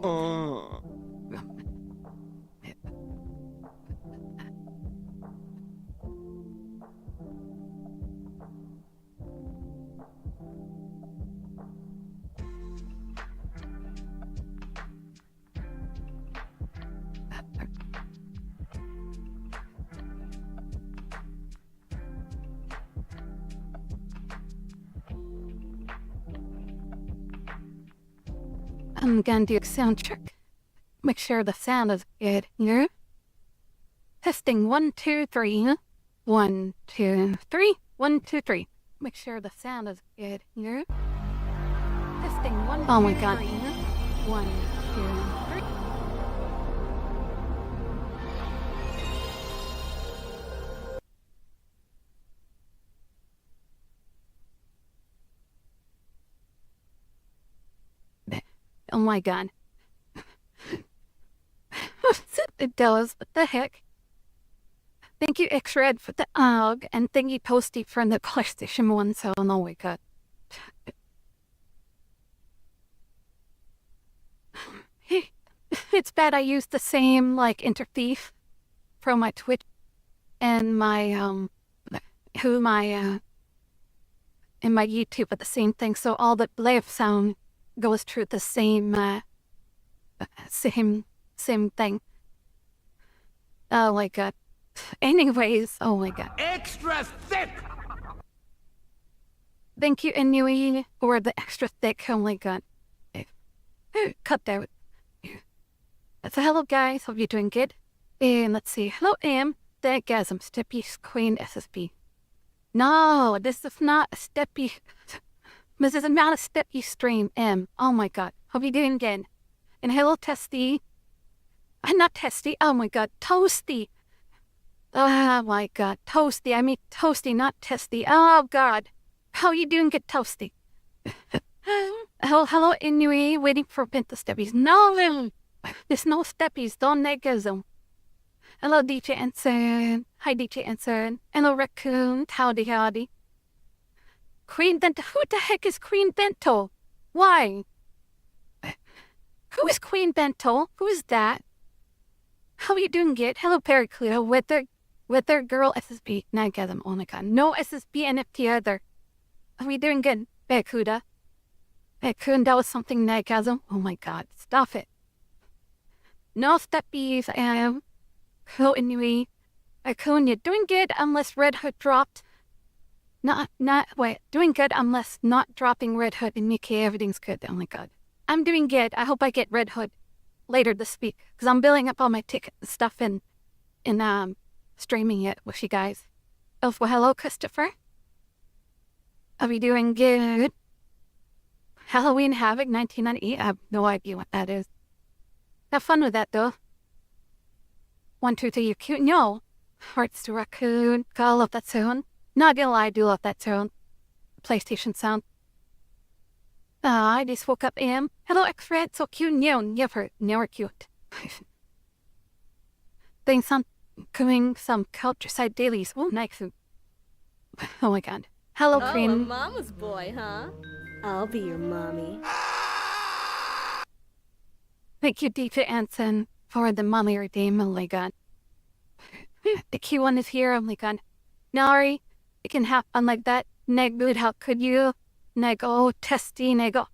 Uh. I'm gonna do a sound check. Make sure the sound is good here. Testing 1, 2, 3. 1, 2, 3. 1, 2, 3. Make sure the sound is good here. Testing 1, oh my god. 1, 2, 3. Oh my god. It does. What the heck? Thank you, X-Red, for the AUG, and thank you, Toasty, for the PlayStation 1. So, oh my god. It's bad I used the same, like, interface from my Twitch and my, and my YouTube at the same thing. So all the live sound goes through the same, same thing. Oh my god. Anyways, oh my god. Extra thick! Thank you, Inui, for the extra thick. Oh my god. Cut out. So hello guys, hope you're doing good. And let's see. Hello Am, the Gasm, Steppy Queen SSP. No, this is not a Steppy. This is not a Steppy stream, M. Oh my god. Hope you're doing good. And hello Testy. Not Testy, oh my god, Toasty. Oh my god, Toasty. I mean Toasty, not Testy. Oh god. How you doing good, Toasty? Hello Inui, waiting for Bento Steppies. No, there's no Steppies, don't negasm. Hello DJ Anson. Hi DJ Anson. Hello Raccoon. Howdy. Queen Bento. Who the heck is Queen Bento? Why? Who is Queen Bento? Who is that? How are you doing, good? Hello Periclito. Weather Girl SSB. Nagasm. Oh my god. No SSB NFT either. How are you doing good? Bekuda. Bekun, that was something Nagasm. Oh my god. Stop it. No Steppies. Hello Inui. Bekun, you're doing good unless Red Hood dropped. Doing good unless not dropping Red Hood and Mickey, everything's good. Oh my god. I'm doing good. I hope I get Red Hood later this week, because I'm building up all my ticket stuff and streaming it with you guys. Oh, well, hello Christopher. Are we doing good? Halloween Havoc 1998? I have no idea what that is. Have fun with that though. 1, 2, 3, you're cute. No. Hearts to Raccoon. God, I love that sound. Not gonna lie, I do love that sound. PlayStation sound. I just woke up, Am. Hello, X-Red. So cute. No, never cute. Thanks on coming some countryside dailies. Oh, nice. Oh my god. Hello, Cream. Oh, a mama's boy, huh? I'll be your mommy. Thank you, DJ Anson, for the mommy redeem. Oh my god. The key one is here. Oh my god. Nari, it can happen like that. Neg good, how could you? Neg, oh, testy, neg, oh.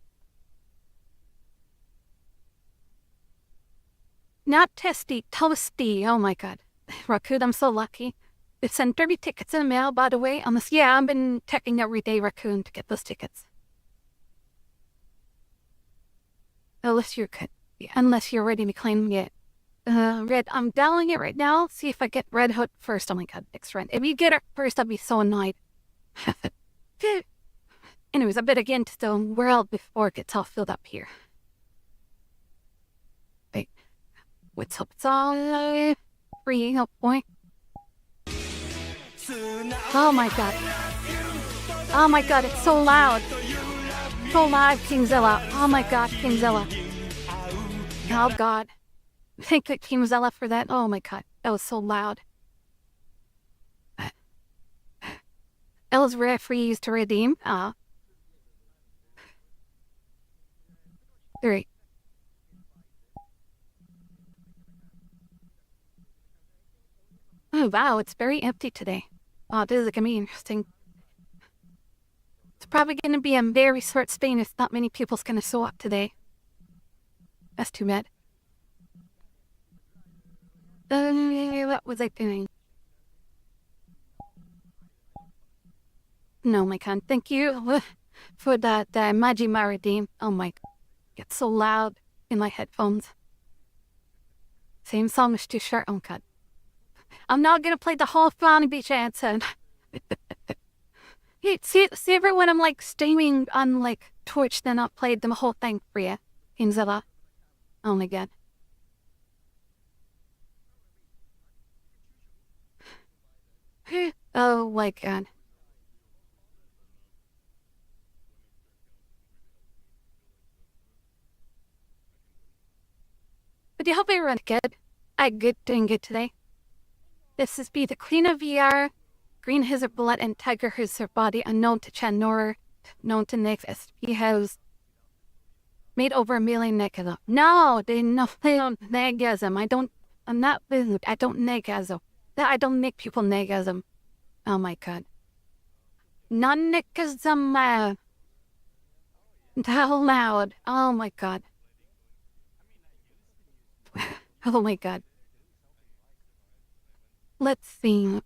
Not testy, toasty. Oh my god. Raccoon, I'm so lucky. They sent 30 tickets in the mail, by the way. Yeah, I've been checking every day, Raccoon, to get those tickets. Unless you're ready to claim it. Red, I'm dialing it right now. See if I get Red Hood first. Oh my god, X-Red. If you get it first, I'd be so annoyed. Anyways, I better get into the world before it gets all filled up here. Wait, what's up? It's all free. Oh boy. Oh my god. Oh my god, it's so loud. So loud, Kingzilla. Oh my god, Kingzilla. Oh god. Thank you, Kingzilla, for that. Oh my god, that was so loud. L's referees to redeem. 3. Oh, wow, it's very empty today. Oh, this is gonna be interesting. It's probably gonna be a very short span if not many people's gonna show up today. That's too bad. What was I doing? No, my God. Thank you for that Majima redeem. Oh my God. It's so loud in my headphones. Same song is too short. Oh God. I'm not gonna play the whole Brownie Beach answer. See everyone I'm like streaming on like Twitch, then I'll play the whole thing for you. In Zilla. Oh my God. Oh my God. But I hope everyone's good. I'm good, doing good today. This is be the Queen of VR, Green has her blood and Tiger has her body, unknown to Chan nor known to Nick as he has made over 1 million negasm. No, they don't negasm. I'm not rude. I don't negasm. I don't make people negasm. Oh my God. Non-negasm, how loud. Oh my God. Oh my God. Let's see.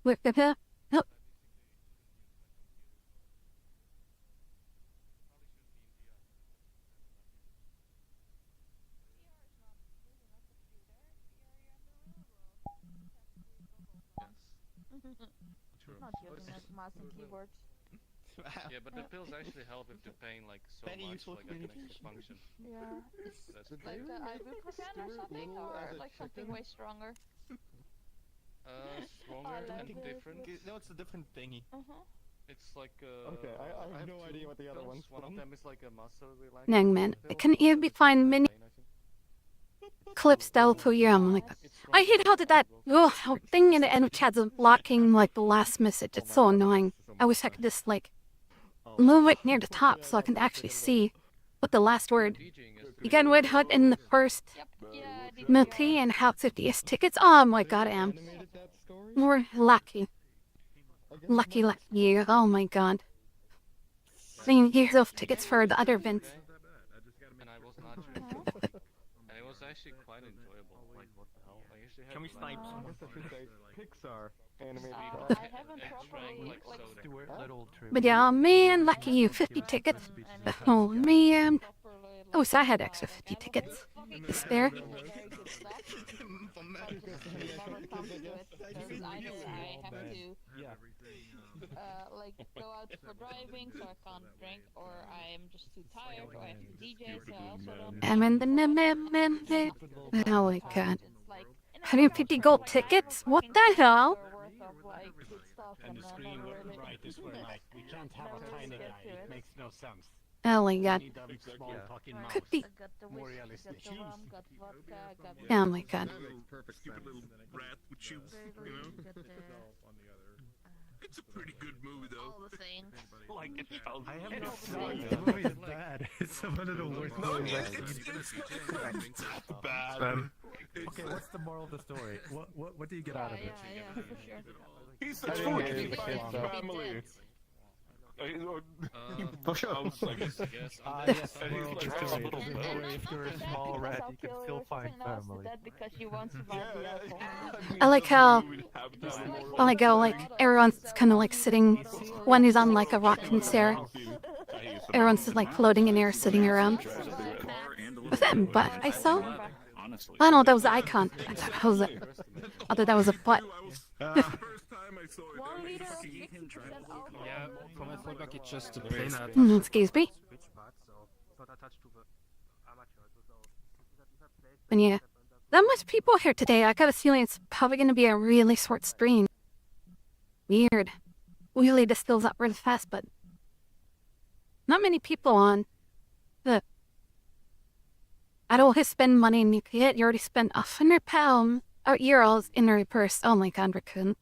Look at her. Oh. Not using like mouse and keyboard. Yeah, but the pills actually help if you're paying like so much, like an extra function. Yeah, it's That's like ibuprofen or something, or like something way stronger. Stronger I and like different. No, it's a different thingy. It's like Okay, I have no idea what the other one's One of from. them is like a muscle relaxer. Nangman, can you be find many clips that'll put you on like that? I hate how that thing in the end of chat's blocking like the last message. It's so annoying. I wish I could just like move it near the top so I can actually see what the last word. You get Red Hut in the first Milky and how 50s tickets. Oh my God, I am more lucky. Lucky you. Oh my God. Here's those tickets for the other events. And I was not and it was actually quite enjoyable. Like, what the hell? I usually have Can we snipe some? Pixar animated. I haven't properly like But yeah, oh man, lucky you. 50 tickets. Oh man. Oh, so I had extra 50 tickets to spare. Like go out for driving, so I can't drink, or I'm just too tired, or I have to DJ, so I also don't. I'm in the oh my God. 150 gold tickets? What the hell? And the screen right is where like we can't have a tiny guy. It makes no sense. Oh my God. We need a small fucking mouse. Could be. More realistic. Oh my God. Stupid little rat with shoes, you know? It's a pretty good movie, though. All the things. Like a child. I have no idea. The movie is bad. It's one of the worst movies I've seen. It's not bad. Okay, what's the moral of the story? What do you get out of it? Yeah, for sure. He's a 25 family. Push up. Yes, moral of the story. If you're a small rat, you can still find family. Because you won't survive the alcohol. I like how, like everyone's kind of like sitting, one is on like a rocking chair. Everyone's just like floating in air, sitting around. But I saw, I don't know, that was the icon. I thought that was a butt. Yeah, for my fallback it's just a plain Excuse me. But yeah, that much people here today. I got a feeling it's probably going to be a really short stream. Weird. Really, this fills up really fast, but not many people on. I don't want to spend money and you already spent £100 or euros in your purse. Oh my God, Raccoon.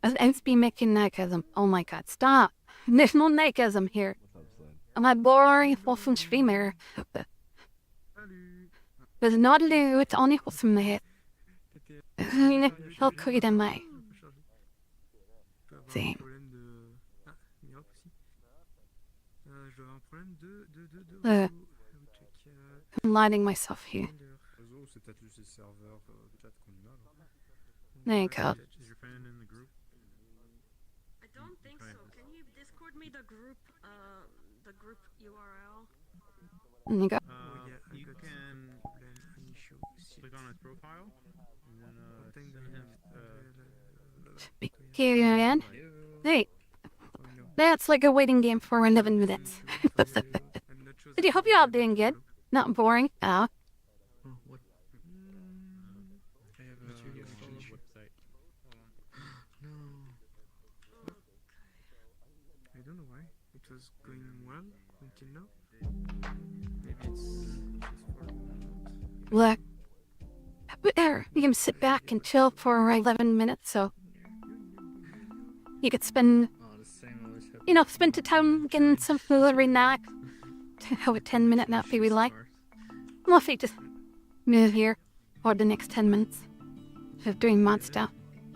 I'd be making negasm. Oh my God, stop. There's no negasm here. I'm a boring wholesome streamer. There's not Lou, it's only wholesome. I'll create in my thing. I'm lighting myself here. There you go. I don't think so. Can you Discord me the group URL? There you go. You can click on his profile, and then Here again. Hey, that's like a waiting game for 11 minutes. Did you hope you all doing good? Not boring? I have website. No. I don't know why. It was going well until now. Maybe it's just for Look, there, you can sit back and chill for 11 minutes, so you could spend, spend the time getting some food, relax, have a 10-minute nap if we like. Well, if you just move here for the next 10 minutes of doing mod stuff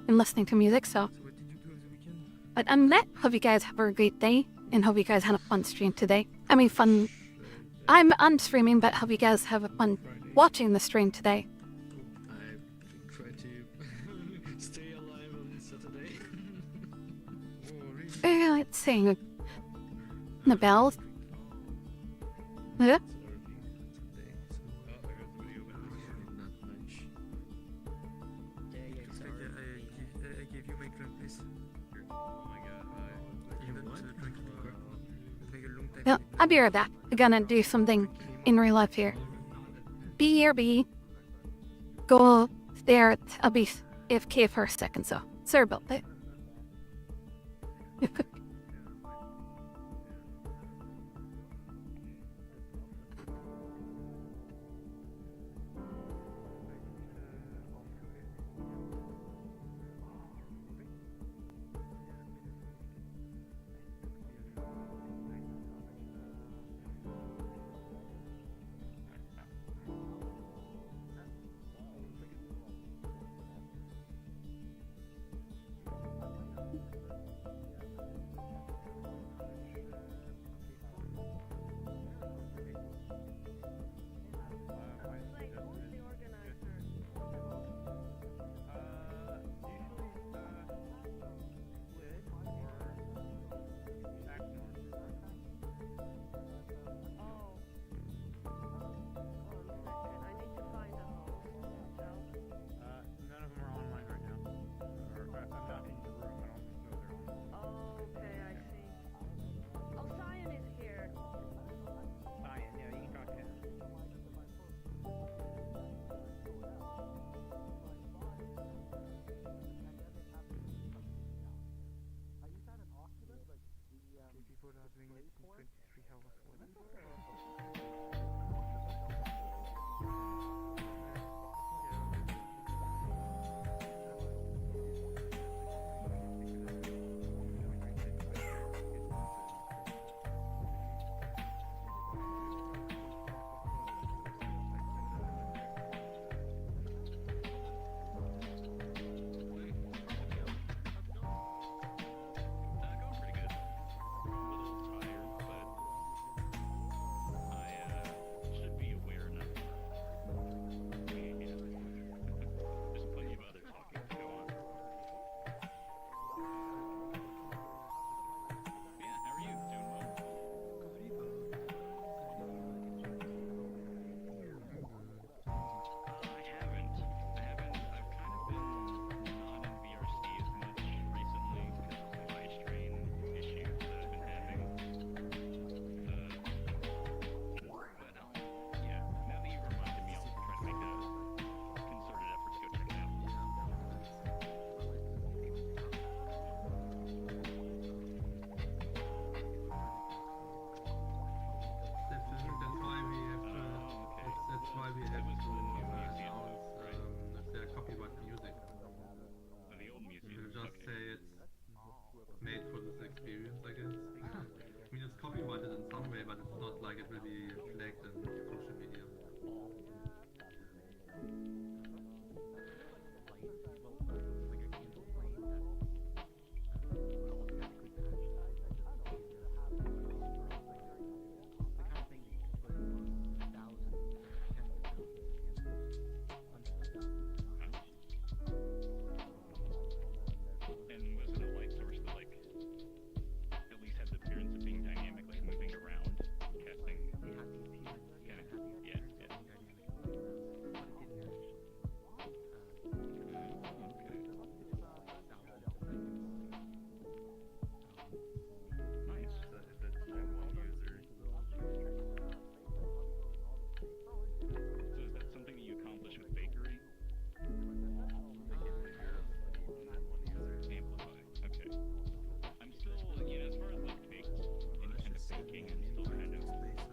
and listening to music, so. But I'm glad. Hope you guys have a great day and hope you guys had a fun stream today. I mean, fun. I'm streaming, but hope you guys have a fun watching the stream today. I try to stay alive on Saturday. Let's see. The bells. Yeah. I gave you my drink, please. Oh my god. You want to drink it quick? Take a long time. Well, I'll be right back. I'm gonna do something in real life here. BRB. Go there. I'll be AFK for a second, so sorry about that.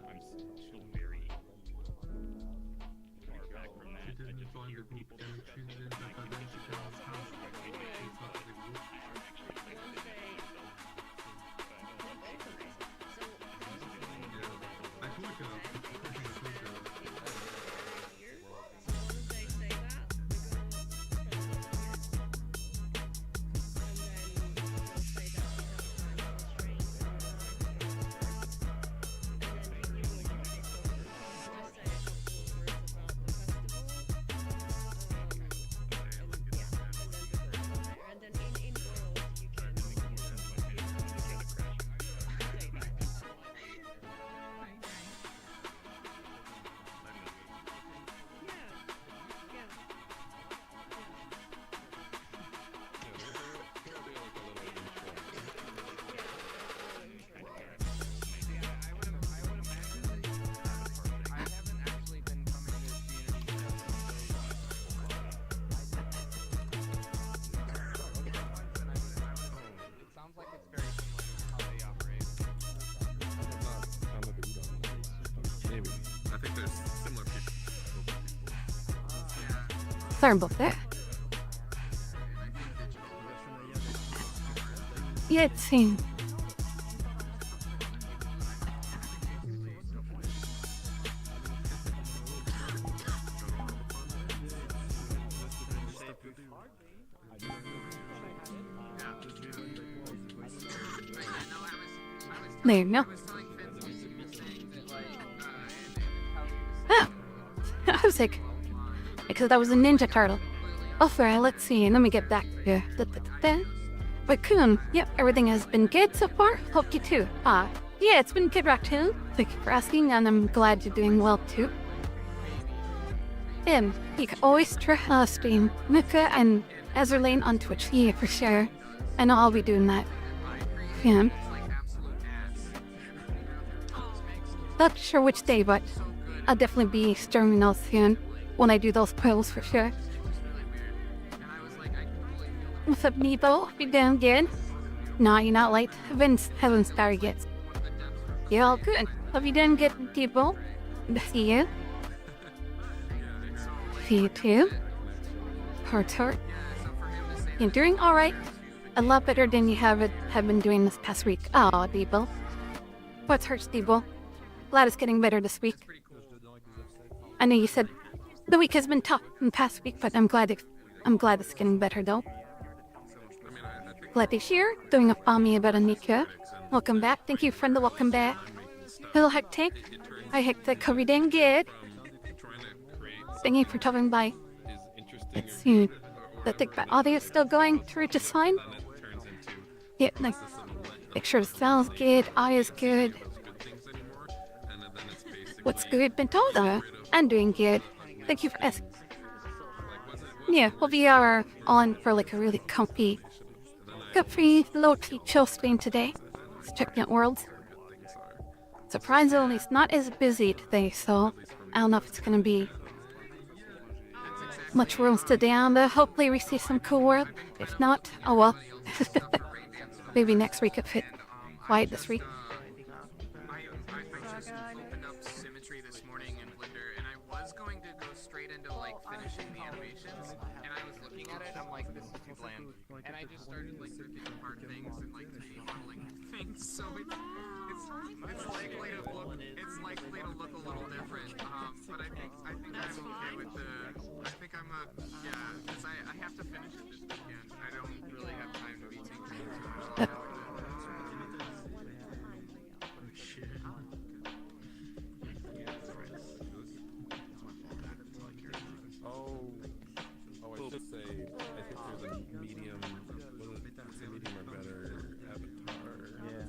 I'm still very far back from that. I just hear people Sorry about that. Yeah, it seems. There you go. Oh, I was like, because that was a Ninja Turtle. Oh, right, let's see. Let me get back to Raccoon. Yep, everything has been good so far. Hope you too. Yeah, it's been good, Raccoon. Thank you for asking, and I'm glad you're doing well too. You can always stream Nika and Ezerlane on Twitch. Yeah, for sure. I know I'll be doing that. Yeah. Not sure which day, but I'll definitely be streaming those soon when I do those polls for sure. What's up, Nebo? You doing good? Nah, you're not late. Haven't started yet. You're all good. Hope you doing good, Nebo. Good to see you. See you too. Heart. You're doing all right. A lot better than you have been doing this past week. Oh, Debo. What's hurts, Debo? Glad it's getting better this week. I know you said the week has been tough in the past week, but I'm glad it's getting better though. Glad to hear. Doing a family about Anika. Welcome back. Thank you, friend. Welcome back. Hello, Hectic. Hi, Hectic. Hope you're doing good. Thank you for stopping by. Let's see. I think my audio is still going through just fine. Yeah, like, make sure the sound's good, audio is good. What's good, Bento? I'm doing good. Thank you for asking. Yeah, we'll be on for like a really comfy, low-key chill stream today. Let's check out Worlds. Surprisingly, it's not as busy today, so I don't know if it's gonna be much rooms today on there. Hopefully we see some cool world. If not, oh well. Maybe next week if it's quiet this week. And I just started like looking apart things and like modeling things, so it's likely to look a little different. But I think I'm okay with because I have to finish it this weekend. I don't really have time to be tinkering too much. I should say, I think there's a medium or better avatar. Yeah.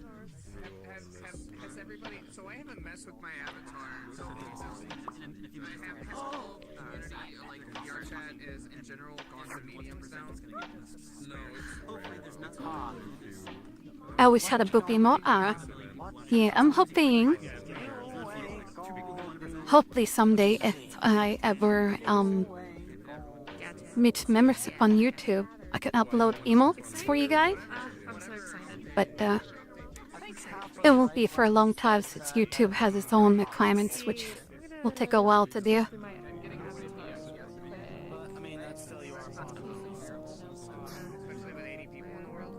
Has everybody? So I haven't messed with my avatar. So has the whole community, like VRChat, is in general gone to medium sound? No, hopefully there's nothing. I always had a boop emote. Yeah, I'm hopefully someday if I ever meet membership on YouTube, I can upload emotes for you guys. I'm so excited. But It won't be for a long time since YouTube has its own requirements, which will take a while to do. Especially with 80 people in the world.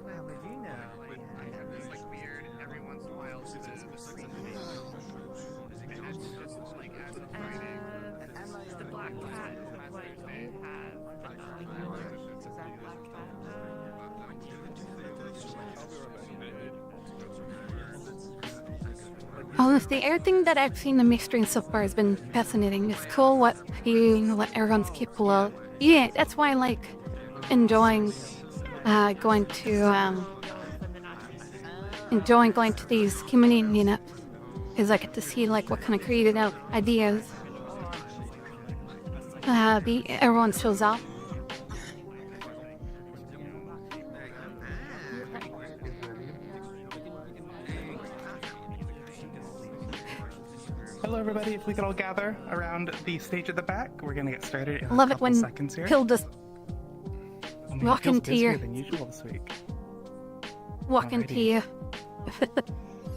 It's like weird every once in a while to and it's just like as of Friday. The black cat is what you have. Is that black cat? Honestly, everything that I've seen in my stream so far has been fascinating. It's cool what everyone's capable of. Yeah, that's why I like enjoying going to these community meetups, because I get to see like what kind of creative ideas everyone shows up. Hello, everybody. If we could all gather around the stage at the back, we're going to get started in Love a it couple when seconds here. Pill just walk Feels into your busier than usual this week. into you.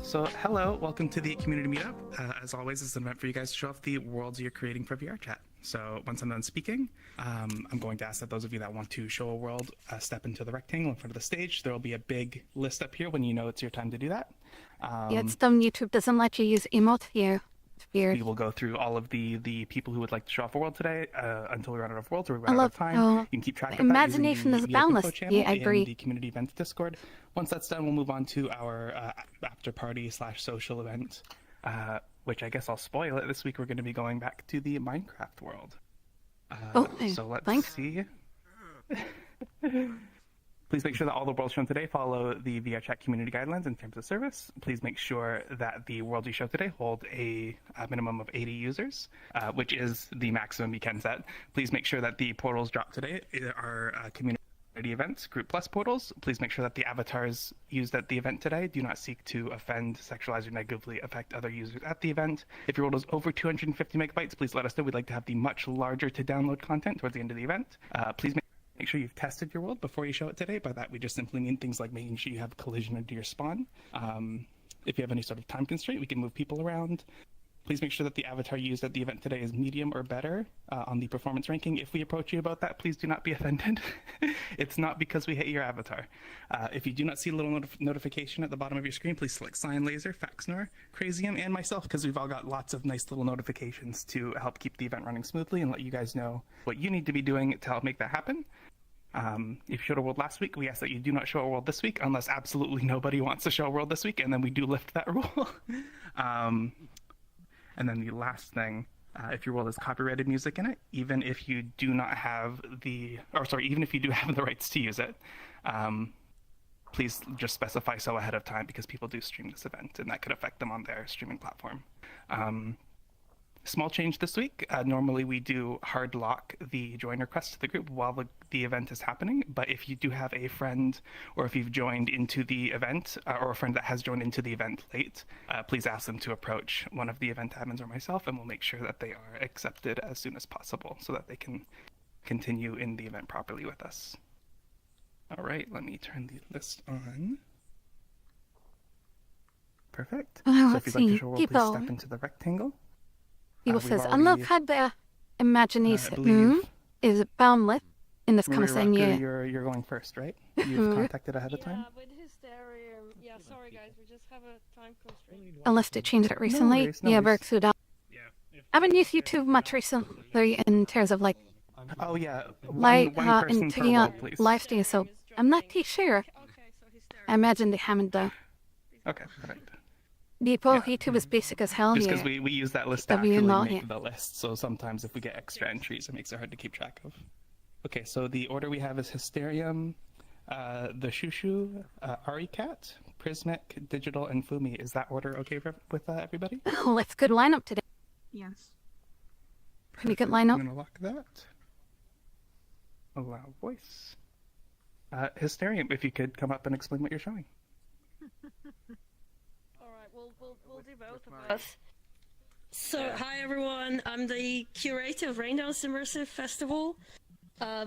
So, hello, welcome to the community meetup. As always, it's an event for you guys to show off the worlds you're creating for VRChat. So, once I'm done speaking, I'm going to ask that those of you that want to show a world step into the rectangle in front of the stage. There will be a big list up here when you know it's your time to do that. Yeah, it's dumb YouTube doesn't let you use emote here. It's weird. We will go through all of the people who would like to show off a world today until we run out of worlds or we I run out love of time. how You can keep track of imagination that is using the boundless. Meetup info channel Yeah, I agree. and the community events Discord. Once that's done, we'll move on to our after party / social event, which I guess I'll spoil it. This week we're going to be going back to the Minecraft world. So let's see. Please make sure that all the worlds shown today follow the VRChat community guidelines and terms of service. Please make sure that the worlds you show today hold a minimum of 80 users, which is the maximum you can set. Please make sure that the portals dropped today are community events, group plus portals. Please make sure that the avatars used at the event today do not seek to offend, sexualize, or negatively affect other users at the event. If your world is over 250 megabytes, please let us know. We'd like to have the much larger to download content towards the end of the event. Please make sure you've tested your world before you show it today. By that, we just simply mean things like making sure you have collision into your spawn. If you have any sort of time constraint, we can move people around. Please make sure that the avatar used at the event today is medium or better on the performance ranking. If we approach you about that, please do not be offended. It's not because we hate your avatar. If you do not see a little notification at the bottom of your screen, please select Sign Laser, Faxnor, Crazium, and myself, because we've all got lots of nice little notifications to help keep the event running smoothly and let you guys know what you need to be doing to help make that happen. If you showed a world last week, we ask that you do not show a world this week unless absolutely nobody wants to show a world this week, and then we do lift that rule. And then the last thing, if your world has copyrighted music in it, even if you do not have even if you do have the rights to use it, please just specify so ahead of time, because people do stream this event and that could affect them on their streaming platform. Small change this week. Normally we do hard lock the join request to the group while the event is happening, but if you do have a friend or if you've joined into the event or a friend that has joined into the event late, please ask them to approach one of the event admins or myself, and we'll make sure that they are accepted as soon as possible so that they can continue in the event properly with us. All right, let me turn the list on. Perfect. So if you'd like to show a world, please step into the rectangle. People says, I love how the imagination is boundless in this kind of thing. Yeah. You're going first, right? You've contacted ahead of time? Yeah, with hysteria. Yeah, sorry guys, we just have a time constraint. Unless they changed it recently. No worries. Works it out. I haven't used YouTube much recently in terms of like one and person per taking out world, please. live stream, so I'm not too sure. I imagine they haven't done. Okay, perfect. YouTube is basic as hell Just here. because we use that list to actually make the list, so sometimes if we get extra entries, it makes it hard to keep track of. Okay, so the order we have is Hysterium, the Shushu, Aricat, Prismic, Digital, and Fumi. Is that order okay with everybody? Oh, that's a good lineup today. Yes. Pretty good lineup. I'm going to lock that. Allow voice. Hysterium, if you could come up and explain what you're showing. We'll do both of us. So, hi everyone, I'm the curator of Raindale's Immersive Festival.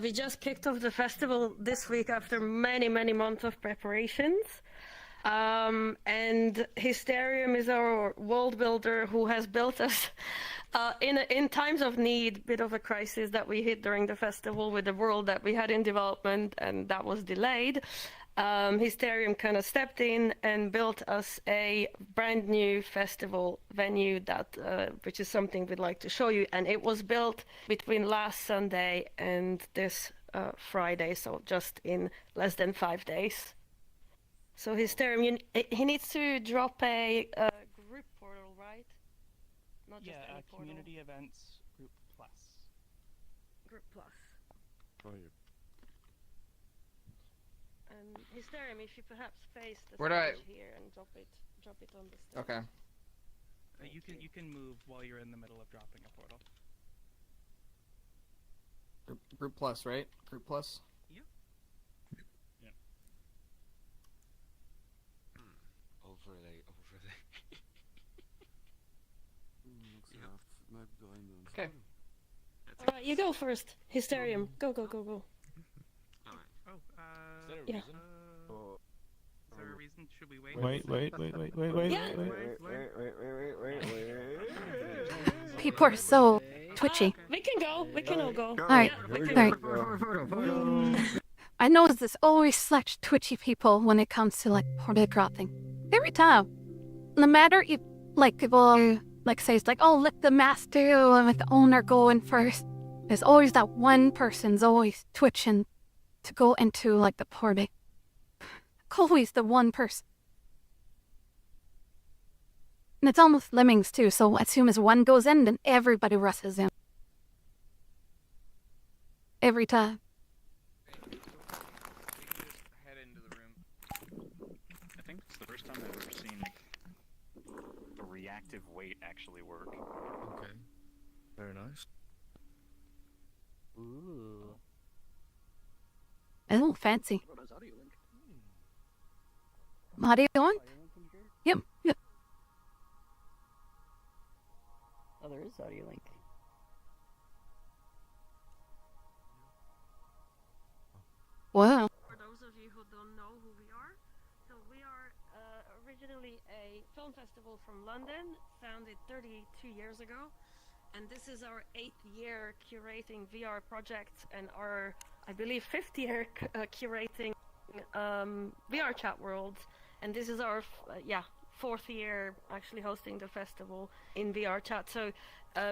We just kicked off the festival this week after many months of preparations. And Hysterium is our world builder who has built us in times of need, bit of a crisis that we hit during the festival with the world that we had in development and that was delayed. Hysterium kind of stepped in and built us a brand new festival venue that which is something we'd like to show you, and it was built between last Sunday and this Friday, so just in less than 5 days. So Hysterium, he needs to drop a group portal, right? Not just any portal. Community events group plus. Group plus. Oh, yeah. And Hysterium, if you perhaps face the Where do I- stage here and drop it on the stage. Okay. You can move while you're in the middle of dropping a portal. Group plus, right? Group plus. Yep. Yeah. Overlay. Okay. Alright, you go first. Hysterium. Go. Yeah. Is there a reason? Should we wait? Wait. Yeah. People are so twitchy. We can all go. Alright, alright. I notice there's always such twitchy people when it comes to like portal dropping. Every time. No matter if like people like says like, oh, let the master and let the owner go in first. There's always that one person's always twitching to go into like the portal. Always the one person. And it's almost lemmings too, so as soon as one goes in, then everybody rushes in. Every time. Head into the room. I think it's the first time I've ever seen a reactive wait actually work. Okay. Very nice. Ooh. Oh, fancy. Audio on? Yep. Oh, there is audio link. Wow. For those of you who don't know who we are, so we are originally a film festival from London, founded 32 years ago, and this is our 8th year curating VR projects and our, I believe, 5th year curating VRChat worlds, and this is our 4th year actually hosting the festival in VRChat. So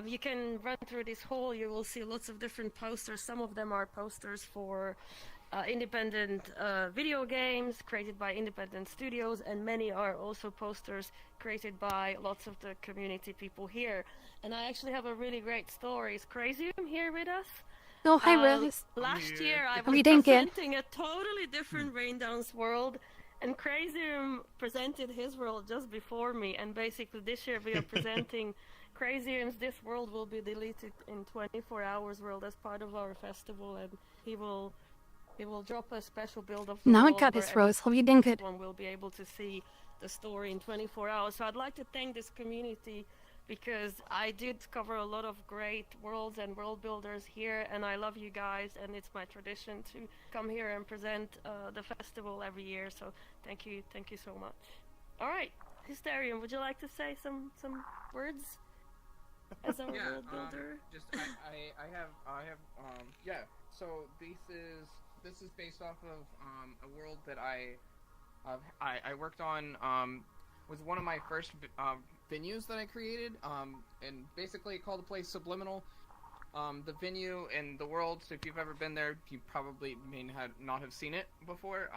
you can run through this hall, you will see lots of different posters. Some of them are posters for independent video games created by independent studios, and many are also posters created by lots of the community people here. And I actually have a really great story. Is Crazium here with us? Oh, hi, Rose. Last year I We was didn't get- presenting a totally different Raindance world, and Crazium presented his world just before me, and basically this year we are presenting Crazium's This World Will Be Deleted in 24 Hours world as part of our festival, and he will drop a special build of the Now I world got where this, Rose. Hope you did good. everyone will be able to see the story in 24 hours. So I'd like to thank this community, because I did cover a lot of great worlds and world builders here, and I love you guys, and it's my tradition to come here and present the festival every year, so thank you so much. Alright, Hysterium, would you like to say some words as our world builder? Just I have yeah. So this is based off of a world that I worked on was one of my first venues that I created, and basically called the place Subliminal. The venue and the world, so if you've ever been there, you probably may not have seen it before,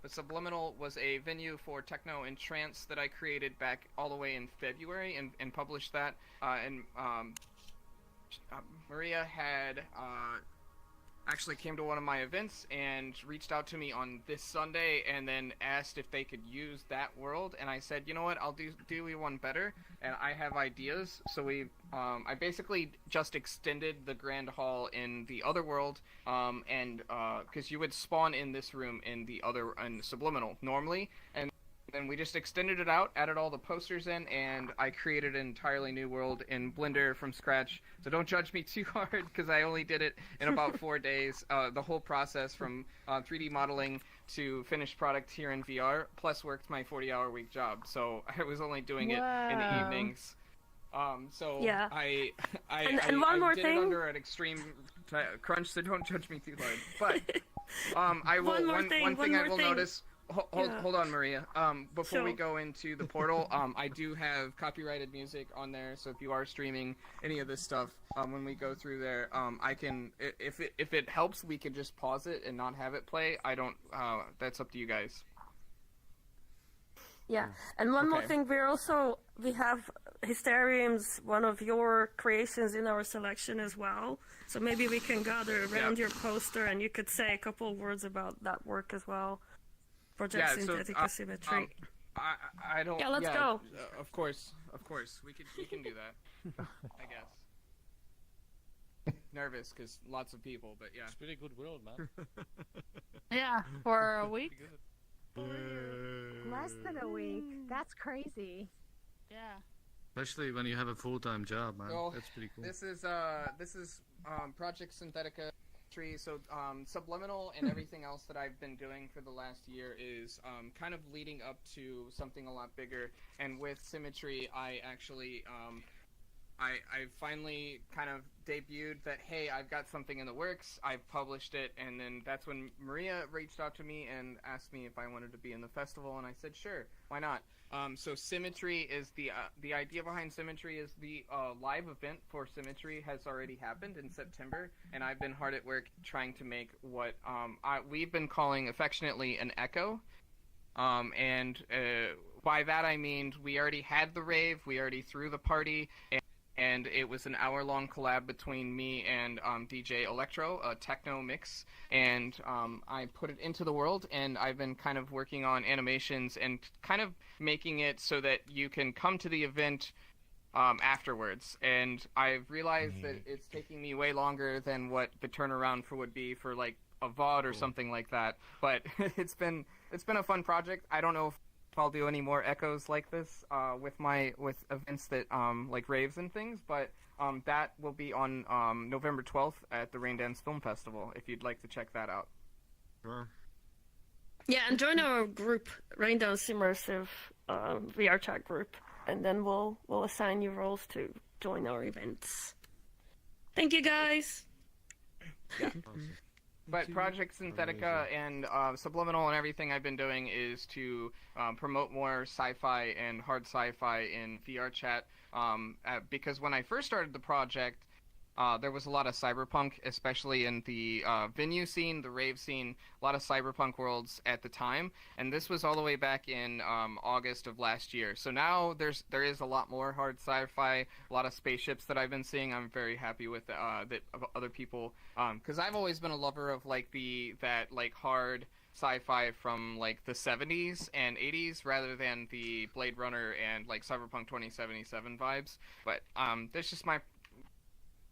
but Subliminal was a venue for techno and trance that I created back all the way in February and published that, and Maria had actually came to one of my events and reached out to me on this Sunday and then asked if they could use that world, and I said, you know what, I'll do you one better, and I have ideas. So I basically just extended the grand hall in the other world, and because you would spawn in this room in the other Subliminal normally, and then we just extended it out, added all the posters in, and I created an entirely new world in Blender from scratch. So don't judge me too hard, because I only did it in about 4 days. The whole process from 3D modeling to finished product here in VR, plus worked my 40-hour week job. So I was only doing it in the evenings. So Yeah. I one more did thing. it under an extreme crunch, so don't judge me too hard. But I will. One thing I will notice. Hold on, Maria. Before we go into the portal, I do have copyrighted music on there. So if you are streaming any of this stuff, when we go through there, I can. If it helps, we can just pause it and not have it play. I don't. That's up to you guys. Yeah, and one more thing, we have Hysterium's one of your creations in our selection as well. So maybe we can gather around your poster and you could say a couple words about that work as well. Project Synthetic Asymmetry. I don't. Yeah, let's go. Of course, we can do that. I guess. Nervous because lots of people, but yeah. It's a pretty good world, man. Yeah, for a week. Less than a week. That's crazy. Yeah. Especially when you have a full-time job, man. Well, that's pretty cool. This is Project Synthetica tree. So Subliminal and everything else that I've been doing for the last year is kind of leading up to something a lot bigger. And with Symmetry, I actually I finally kind of debuted that, hey, I've got something in the works, I've published it, and then that's when Maria reached out to me and asked me if I wanted to be in the festival, and I said, sure, why not? So Symmetry is the idea behind Symmetry is the live event for Symmetry has already happened in September, and I've been hard at work trying to make what we've been calling affectionately an echo. And by that I mean we already had the rave, we already threw the party, and it was an hour-long collab between me and DJ Electro, a techno mix, and I put it into the world, and I've been kind of working on animations and kind of making it so that you can come to the event afterwards, and I've realized that it's taking me way longer than what the turnaround would be for like a VOD or something like that, but it's been a fun project. I don't know if I'll do any more echoes like this with events that like raves and things, but that will be on November 12th at the Raindance Film Festival if you'd like to check that out. Sure. Yeah, and join our group, Raindance Immersive VRChat group, and then we'll assign you roles to join our events. Thank you, guys. Yeah. But Project Synthetica and Subliminal and everything I've been doing is to promote more sci-fi and hard sci-fi in VRChat. Because when I first started the project, there was a lot of cyberpunk, especially in the venue scene, the rave scene, a lot of cyberpunk worlds at the time. And this was all the way back in August of last year. So now there is a lot more hard sci-fi, a lot of spaceships that I've been seeing. I'm very happy with that other people, because I've always been a lover of like that hard sci-fi from like the 70s and 80s rather than the Blade Runner and like Cyberpunk 2077 vibes. But that's just my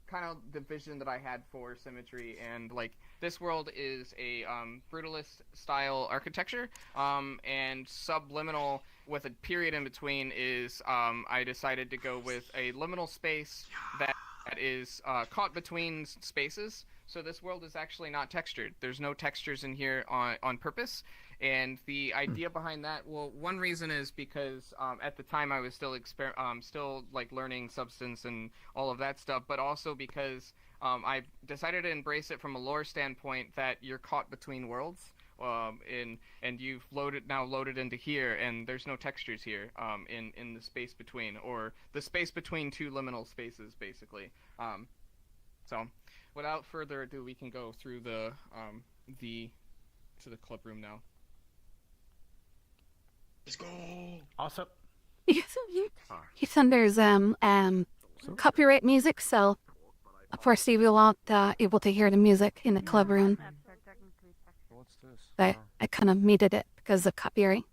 kind of the vision that I had for Symmetry, and like this world is a brutalist style architecture, and Subliminal with a period in between is I decided to go with a liminal space that is caught between spaces. So this world is actually not textured. There's no textures in here on purpose. And the idea behind that, well, one reason is because at the time I was still like learning Substance and all of that stuff, but also because I decided to embrace it from a lore standpoint that you're caught between worlds, and you've loaded into here, and there's no textures here in the space between, or the space between two liminal spaces, basically. So, without further ado, we can go through to the club room now. Let's go. Awesome. Yes, and there's copyright music, so of course you will not able to hear the music in the club room. What's this? I kind of muted it because of copyright.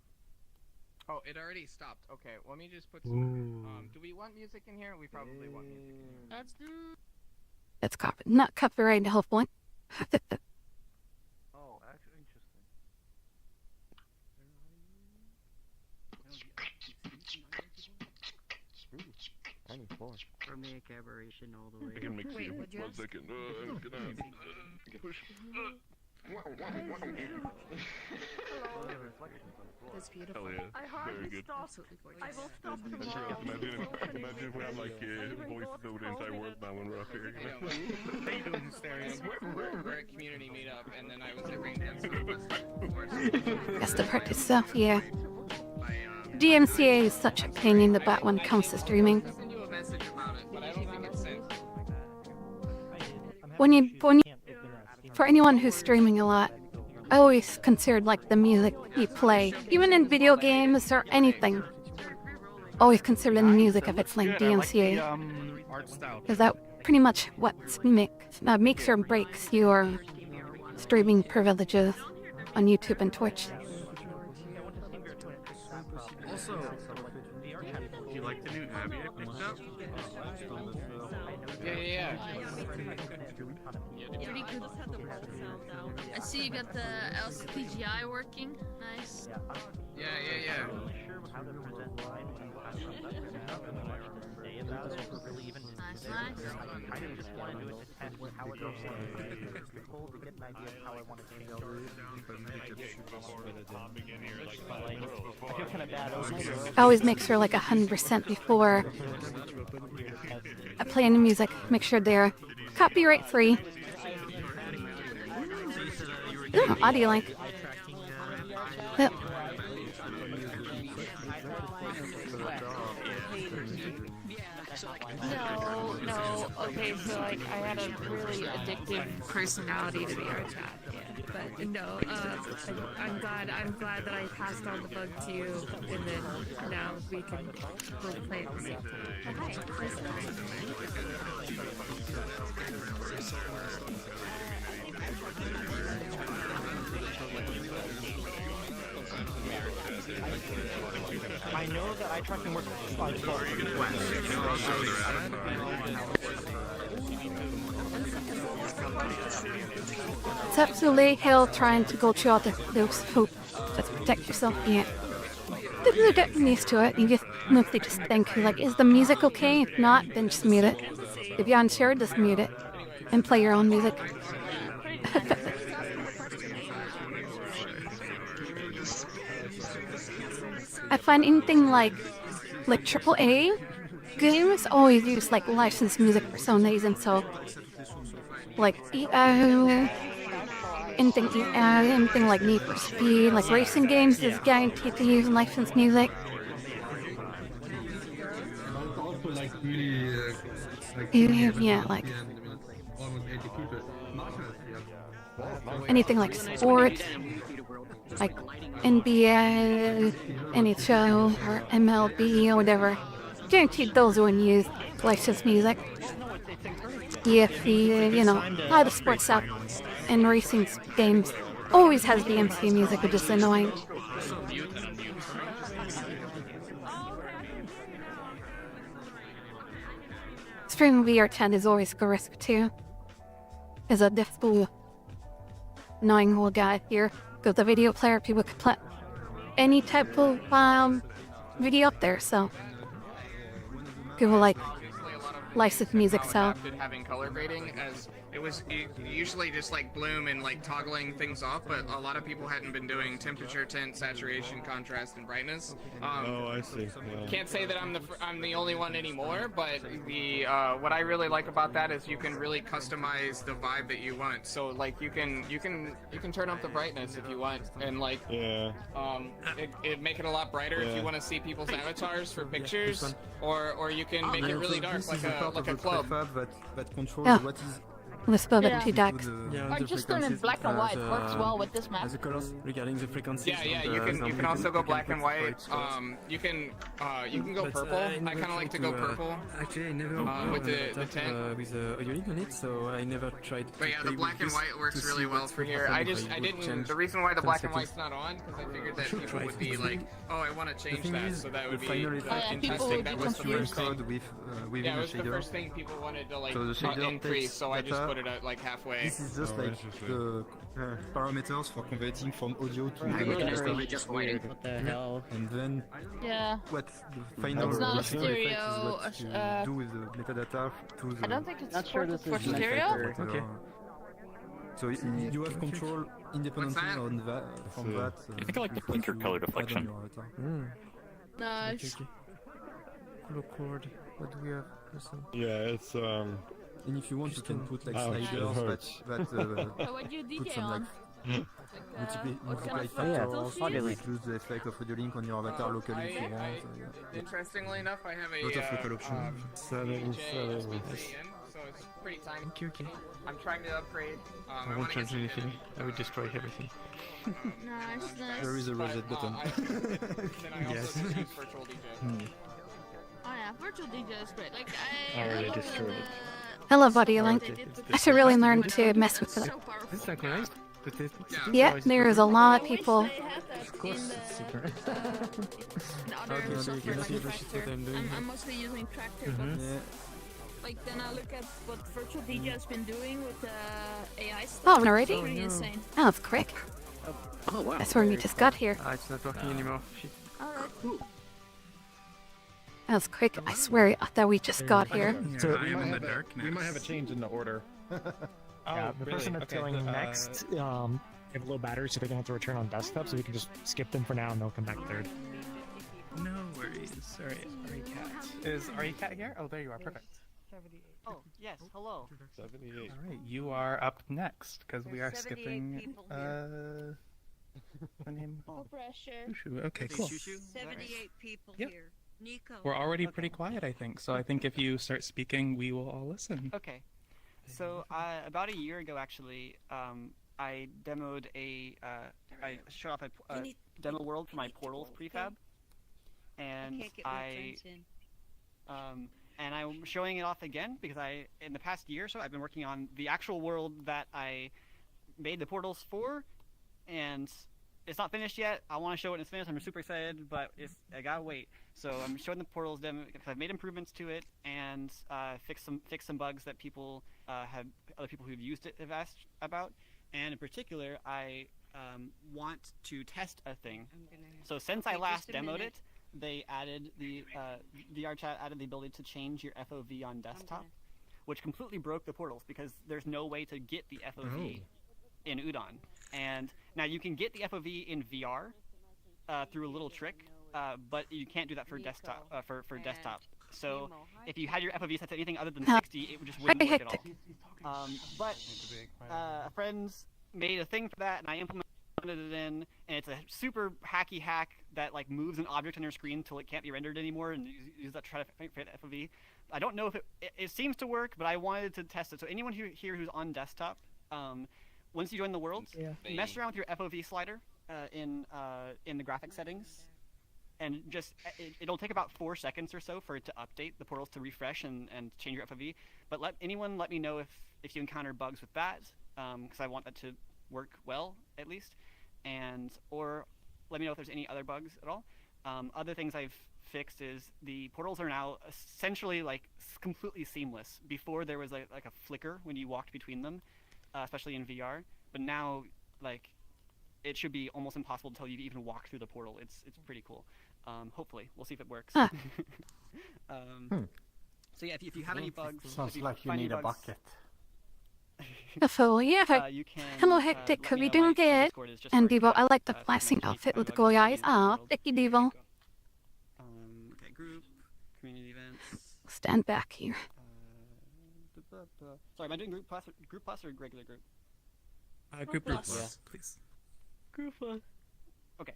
Oh, it already stopped. Okay, let me just put some. Do we want music in here? We probably want music in here. Let's do. It's not copyrighted, hopefully. Oh, actually, interesting. Chromatic aberration all the way. I can mix Wait, you. would you 1 ask? second. I'm gonna push. That's beautiful. Hell yeah. I Very hardly good. stop. Absolutely gorgeous. I will stop tomorrow. Imagine if we have like voices over the entire world now when we're up here. We're at community meetup, and then I was at Ring Dance. That's the part itself, yeah. DMCA is such a pain in the butt when it comes to streaming. I'll send you a message about it, but I don't think it's sent. For anyone who's streaming a lot, I always considered like the music you play, even in video games or anything. Always consider the music if it's like DMCA, because that pretty much what makes or breaks your streaming privileges on YouTube and Twitch. Also, do you like the new Abby I picked up? Yeah. Pretty good. I see you got the LCGI working. Nice. Yeah. Nice. I always make sure like 100% before I play any music, make sure they're copyright free. Ooh, audio link. Yep. No. Okay, so like I had a really addictive personality to VRChat. Yeah, but no. I'm glad that I passed on the bug to you, and then now we can both play at the same time. I know that eye tracking works on It's absolutely hell trying to go through all those hoops to protect yourself. Yeah. You're getting used to it. You just mostly just think, like, is the music okay? If not, then just mute it. If you're unsure, just mute it and play your own music. I find anything like AAA games always use like licensed music for some reason. So like anything like Need for Speed, like racing games is guaranteed to use licensed music. Yeah, like anything like sports, like NBA, NHL, or MLB, or whatever. Guaranteed those wouldn't use licensed music. EFC, all the sports stuff and racing games always has DMC music, which is annoying. Streaming VRChat is always a risk too. As a difficult, annoying whole guy here. With the video player, people could put any type of video up there, so people like licensed music, so having color grading, as it was usually just like bloom and like toggling things off, but a lot of people hadn't been doing temperature, tint, saturation, contrast, and brightness. Oh, I see. Yeah. Can't say that I'm the only one anymore, but the what I really like about that is you can really customize the vibe that you want. So like you can turn up the brightness if you want, and like it make it a lot brighter if you want to see people's avatars for pictures, or you can make it really dark like a club. Let's build it 2 decks. Or just turn it black and white. Works well with this map. Regarding the frequencies. Yeah, you can also go black and white. You can go purple. I kind of like to go purple. Actually, I never with the tint with audio link on it, so I never tried. But yeah, the black and white works really well for here. I didn't. The reason why the black and white's not on because I figured that people would be like, oh, I want to change that, so that would be interesting. That was the first thing. Yeah, it was the first thing people wanted to like increase, so I just put put it at like halfway. This is just like the parameters for converting from audio to What the hell? and then Yeah. what the final It's not a effect is stereo, what you do with the metadata to the. I don't think it's supported for stereo. Okay. So you have control independently on that from that. I think I like the blinker color deflection. Nice. Color chord. What do we have? Listen. Yeah, it's And if you want, you can put like Ouch, it sliders hurts. that What do you put DJ some like on? multiply factors to reduce the effect of audio link on your avatar locally if you want. Interestingly enough, I have a Lot of local options. DJ so it's pretty tiny. Okay. I'm trying to upgrade. I won't change anything. I will destroy everything. Nice. There is a reset button. Then I also Yes. just use virtual DJ. Oh yeah, virtual DJ is great. Like I already love destroyed it. I love Audio Link. I should really learn to mess with it. Is it synchronized? Yeah, there is a lot of people. Of course, it's super. Other software like Tractor. I'm mostly using Tractor, but like then I look at what virtual DJ has been doing with AI stuff. Oh, already? It's pretty insane. Oh, it's quick. Oh wow. That's where we just got here. Ah, it's not working anymore. Shit. Alright, cool. That was quick. I swear that we just got here. So I am in the darkness. We might have a change in the order. Yeah, the person that's going next, they have a low battery, so they don't have to return on desktop, so we can just skip them for now and they'll come back third. No worries. Alright, ReCat. Is ReCat here? Oh, there you are. Perfect. Oh, yes, hello. 78. Alright, you are up next, because we are skipping, the name? No pressure. Shushu. Okay, cool. 78 people here. Nico. We're already pretty quiet, I think, so I think if you start speaking, we will all listen. Okay. So, about a year ago, actually, I demoed I showed off a demo world for my Portals prefab. And and I'm showing it off again because in the past year or so, I've been working on the actual world that I made the portals for, and it's not finished yet. I want to show it when it's finished. I'm super excited, but I gotta wait. So I'm showing the portals demo because I've made improvements to it and fixed some bugs that other people who've used it have asked about. And in particular, I want to test a thing. So since I last demoed it, they added VRChat added the ability to change your FOV on desktop, which completely broke the portals because there's no way to get the FOV in Udon. And now you can get the FOV in VR through a little trick, but you can't do that for desktop. For desktop. So if you had your FOV set to anything other than 60, it wouldn't work at all. But a friend made a thing for that, and I implemented it in, and it's a super hacky hack that like moves an object on your screen until it can't be rendered anymore, and use that to try to fit FOV. I don't know if it seems to work, but I wanted to test it. So anyone here who's on desktop, once you join the world, mess around with your FOV slider in the graphic settings, and just it'll take about 4 seconds or so for it to update the portals to refresh and change your FOV. But let me know if you encounter bugs with that, because I want that to work well at least, or let me know if there's any other bugs at all. Other things I've fixed is the portals are now essentially like completely seamless. Before there was like a flicker when you walked between them, especially in VR, but now like it should be almost impossible to tell you to even walk through the portal. It's pretty cool. Hopefully we'll see if it works. Huh. So yeah, if you have any bugs, Sounds like you need a bucket. So yeah, hello Hectic, how we doing good? And Devo, I like the flashing outfit with the goy eyes. Ah, thank you, Devo. Okay, group, community events. Stand back here. Sorry, am I doing group plus or regular group? Group plus, please. Group plus. Okay.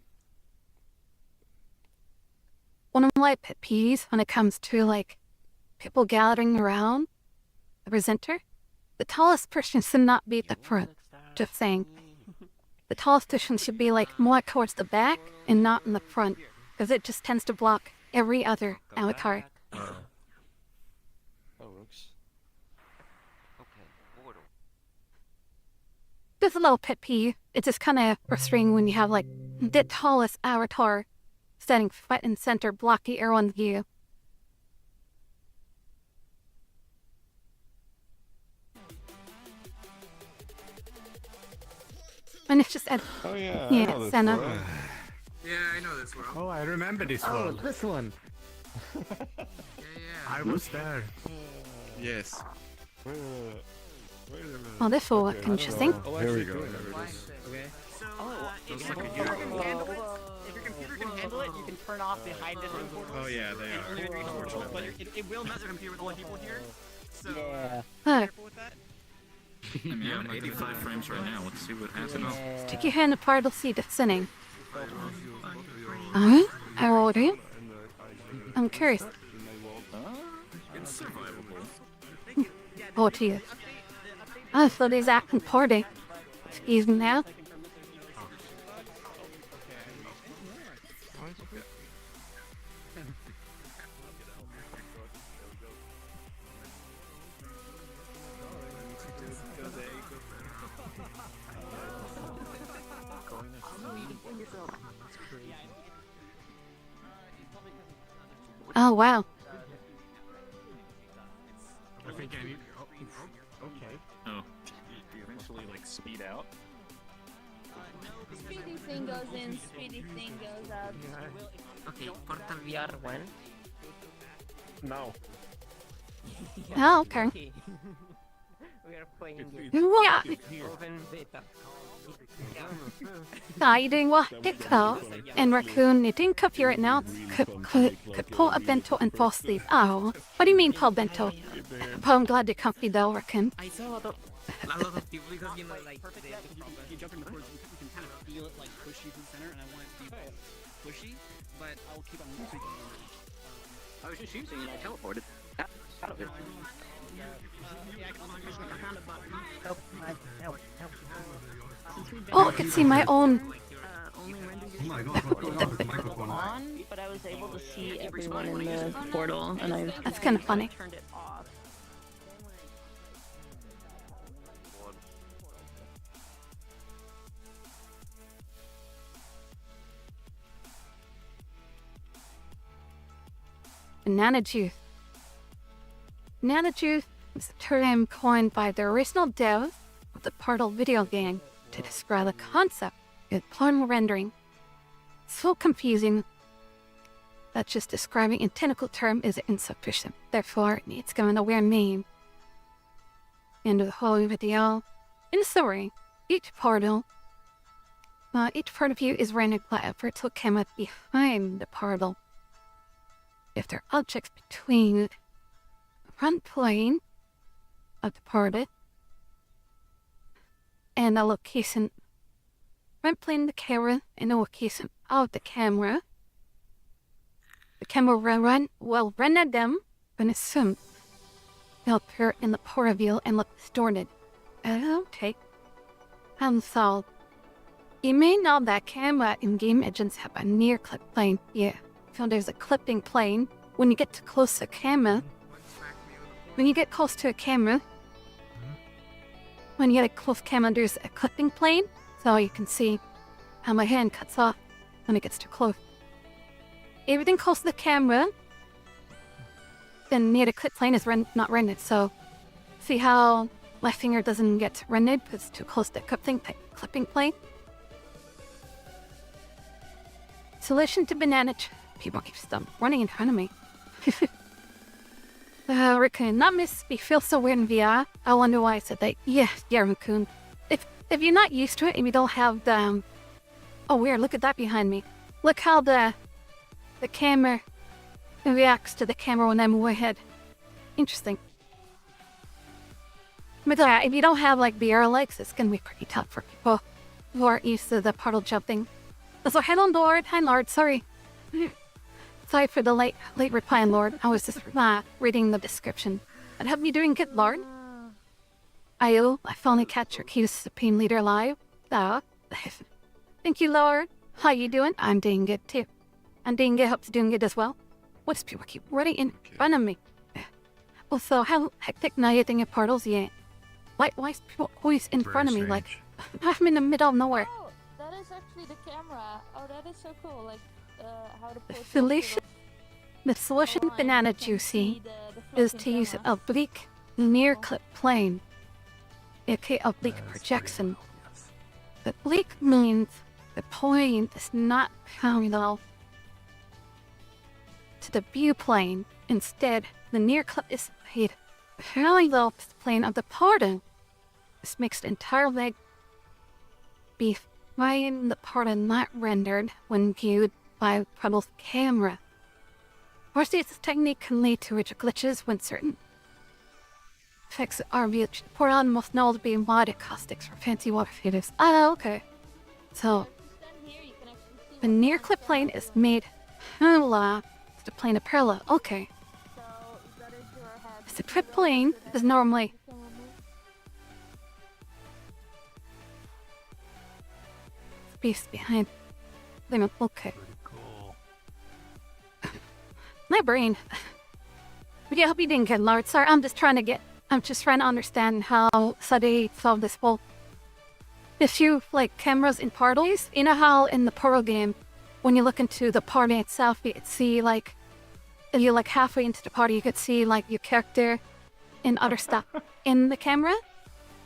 One of my pet peeves when it comes to like people gathering around the presenter, the tallest person should not be at the front. Just saying. The tallest person should be like more towards the back and not in the front, because it just tends to block every other avatar. That works. Just a little pet peeve. It's just kind of frustrating when you have like the tallest avatar standing front and center, blocking everyone's view. And it's just at Oh yeah, I yeah, know this Senna. world. Yeah, I know this world. Oh, I remember this Oh, world. this one. I was there. Yes. Wait a minute. Oh, this will look interesting. Oh, here we go. There it is. Okay. So, Looks if like your a computer unicorn. can handle it, if your computer can handle it, you can turn off the high distance portals. Oh yeah, they and are. only reach portals, but it will mess your computer with only people here. So, Huh. careful with that. I mean, I'm 85 frames right now. Let's see what happens. Stick your hand apart to see the sinning. Alright, how old are you? I'm curious. It's survivable. Oh, to you. Oh, so there's acting party. Excuse me now. Oh, wow. I think I need. Okay. Oh. Do you eventually like speed out? Speedy thing goes in, speedy thing goes out. Okay, Portal VR when? No. Oh, okay. We are playing it. Yeah. Open beta. How you doing what? TikTok and Raccoon knitting cup here right now. Could pull a bento and fall asleep. Oh, what do you mean pull bento? Well, I'm glad you're comfy though, Raccoon. I saw a lot of people because you know like Perfect. If you jump into the portals, you can kind of feel it like push you to the center, and I want it to be pushy, but I'll keep on moving. I was just using it. I teleported out of it. Oh, I can see my own. Oh my god, what's going on with the microphone? On, but I was able to see everyone in the portal, and I That's kind of funny. turned it off. Banana juice. Banana juice is a term coined by the original devs of the Portal video game to describe the concept of portal rendering. So confusing that just describing a technical term is insufficient. Therefore, it needs given a weird name. End of the whole video. In summary, each part of you is rendered by a virtual camera behind the portal. If there are objects between the front plane of the portal and the location, front plane of the camera and the location of the camera will render them and assume they'll appear in the portal view and look distorted. Okay. So, you may know that camera in game engines have a near clip plane. Yeah. So there's a clipping plane. When you get too close to a camera, when you get close to a camera, there's a clipping plane, so you can see how my hand cuts off when it gets too close. Everything close to the camera, then near the clip plane is not rendered. So, see how my finger doesn't get rendered because it's too close to the clipping plane? Solution to banana. People keep running in front of me. Raccoon, not miss me feel so weird in VR. I wonder why I said that. Yeah, Raccoon. If you're not used to it and you don't have the oh weird, look at that behind me. Look how the camera reacts to the camera when I move ahead. Interesting. But if you don't have like VR legs, it's gonna be pretty tough for people who are used to the portal jumping. So hello Lord, hi Lord, sorry. Sorry for the late reply, Lord. I was just reading the description. I'd have you doing good, Lord. I finally catch your cue Supreme Leader alive. Thank you, Lord. How you doing? I'm doing good too. I'm doing good. Hope you're doing good as well. What's people keep running in front of me? Also, how hectic now you think of portals yet? Why is people always in front of me? Like I'm in the middle of nowhere. Oh, that is actually the camera. Oh, that is so cool. Like. How to The solution banana juicy is to use an oblique near clip plane, aka oblique projection. The oblique means the point is not parallel to the view plane. Instead, the near clip is made parallel to the plane of the portal. This makes the entire leg be flying the portal not rendered when viewed by the portal's camera. Of course, this technique can lead to rigid glitches when certain effects are viewed. The portal must know to be mod acoustics for fancy water feeders. Ah, okay. So, the near clip plane is made parallel to the plane of parallel. Okay. The clip plane is normally space behind them. Okay. My brain. But yeah, I hope you didn't get large. Sorry, I'm just trying to understand how Sade solved this whole issue, like cameras in portals. You know how in the portal game, when you look into the party itself, you could see like, if you're like halfway into the party, you could see like your character and other stuff in the camera.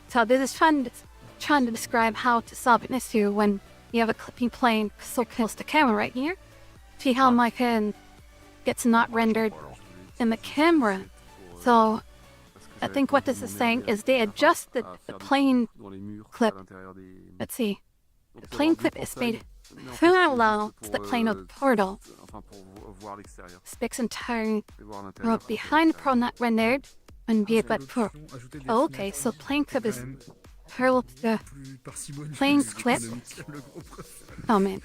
So this is trying to describe how to solve an issue when you have a clipping plane so close to the camera right here. See how my hand gets not rendered in the camera. So I think what this is saying is they adjusted the plane clip. Let's see. The plane clip is made parallel to the plane of the portal. Specs entire row behind the portal not rendered and viewed by the portal. Oh, okay, so plane clip is parallel to the plane clip. Oh man.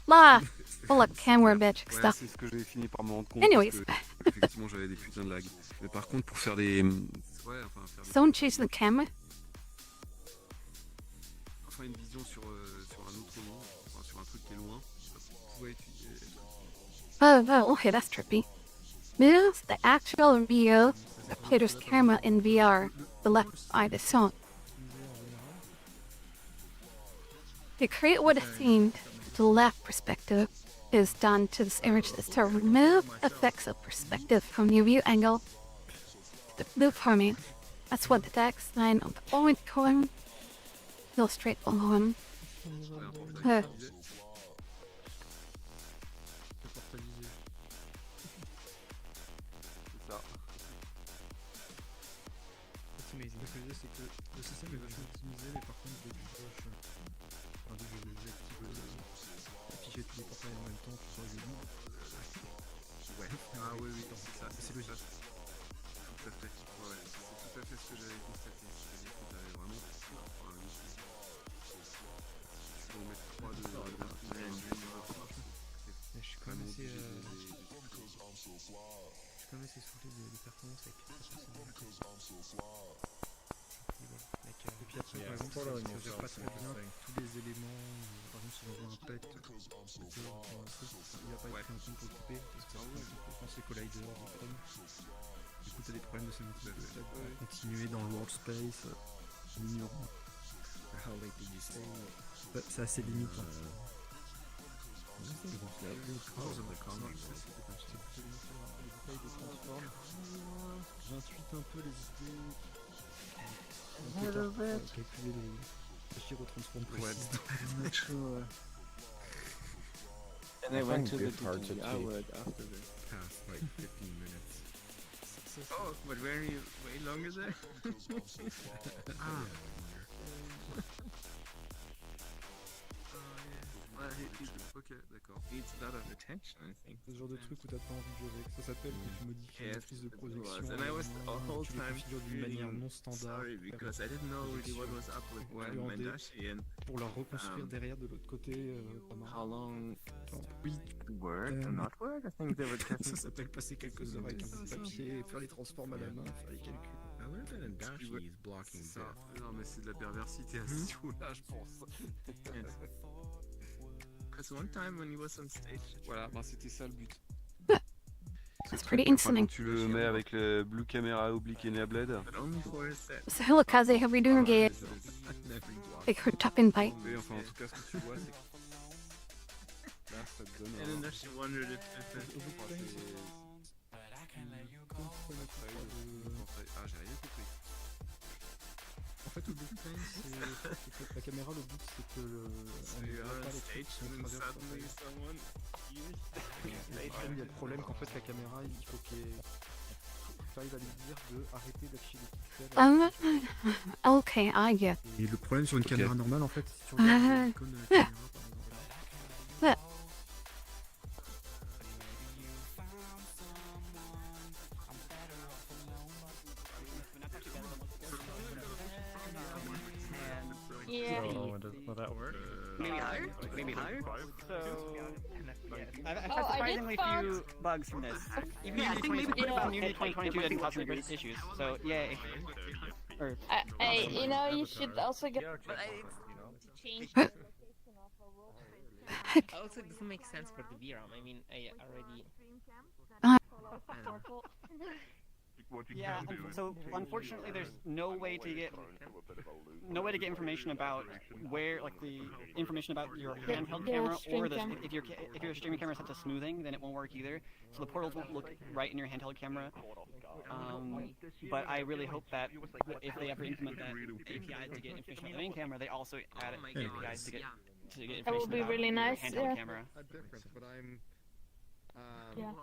La! Full of camera magic stuff. C'est ce que j'ai fini par me rendre compte. Anyways. Effectivement, j'avais des putains de lag. Mais par contre, pour faire des. Ouais, enfin, faire des... Someone chase the camera? Enfin, une vision sur un autre monde, enfin, sur un truc qui est loin. Vous pouvez utiliser. Oh, okay, that's trippy. This the actual view of the player's camera in VR, the left side is shown. To create what is seen to the left perspective is done to this image is to remove effects of perspective from your view angle to the blue forming. That's what the text line of the point column illustrate below. Le système est vachement optimisé, mais par contre, dès que tu coches, dès que j'active afficher tous les portails en même temps, tout ça, je lis. Ouais. Ah oui, ça, c'est logique. Tout à fait. Ouais, c'est tout à fait ce que j'avais constaté. C'est-à-dire que t'avais vraiment. Tu peux en mettre 3 de. Je suis quand même assez soufflé de performance avec et puis après, par exemple, ça gère pas très bien tous les éléments. Par exemple, si j'envoie un pet, il va pas être pris en compte pour couper parce que je pense que c'est collider du frame. Du coup, t'as des problèmes de sémantique de fait. Continuer dans le world space, ignorant. C'est assez limitant. J'intuite un peu les idées. Calculer les gyrotransforms précises. And I went to the DT hour after this. Past like 15 minutes. Oh, but way longer there? Ok, d'accord. Needs a lot of attention, I think. C'est ce genre de truc où t'as pas envie de jouer avec. Ça s'appelle que tu modifies la prise de projection. And I was the whole time d'une manière non standard. Sorry, because I didn't know really what was up with Mendashi and pour la reconstruire derrière de l'autre côté. How long word or not word? I think they were Ça s'appelle passer quelques heures avec un bout de papier, faire les transforms à la main, faire les calculs. I would have been in Dashi is blocking death. Non, mais c'est de la perversité à ce niveau-là, je pense. Because one time when he was on stage. Voilà, bah c'était ça le but. That's pretty interesting. Tu le mets avec le blue camera oblique enabled. So hello Kaze, how are we doing again? Big her top invite. Oui, enfin en tout cas ce que tu vois c'est que là ça te donne And then she wondered if Ah j'ai rien compris. En fait, au bout punchline, c'est que la caméra, le but c'est que on ne voit pas les trucs qui sont traversent. Il y a le problème qu'en fait la caméra, il faut qu'il arrive à lui dire de arrêter d'afficher des pixels. Okay, I get. Et le problème sur une caméra normale, en fait, si tu regardes l'icône de la caméra, par exemple. Yeah. Will that work? Maybe higher? Maybe higher? So, I've had Oh, I surprisingly just few bugs from this. Even Yeah, I think maybe Unity 2022 didn't cause any issues, so yay. Or, you know, you should also get change. Also, it doesn't make sense for the VRAM. I mean, I already. Yeah, so unfortunately there's no way to get information about where, like, the information about your handheld camera, or if your streaming camera is set to smoothing, then it won't work either. So the portals won't look right in your handheld camera. But I really hope that if they ever implement that API to get information on the main camera, they also add APIs to get information That would be about really your nice, handheld camera. But I'm Yeah.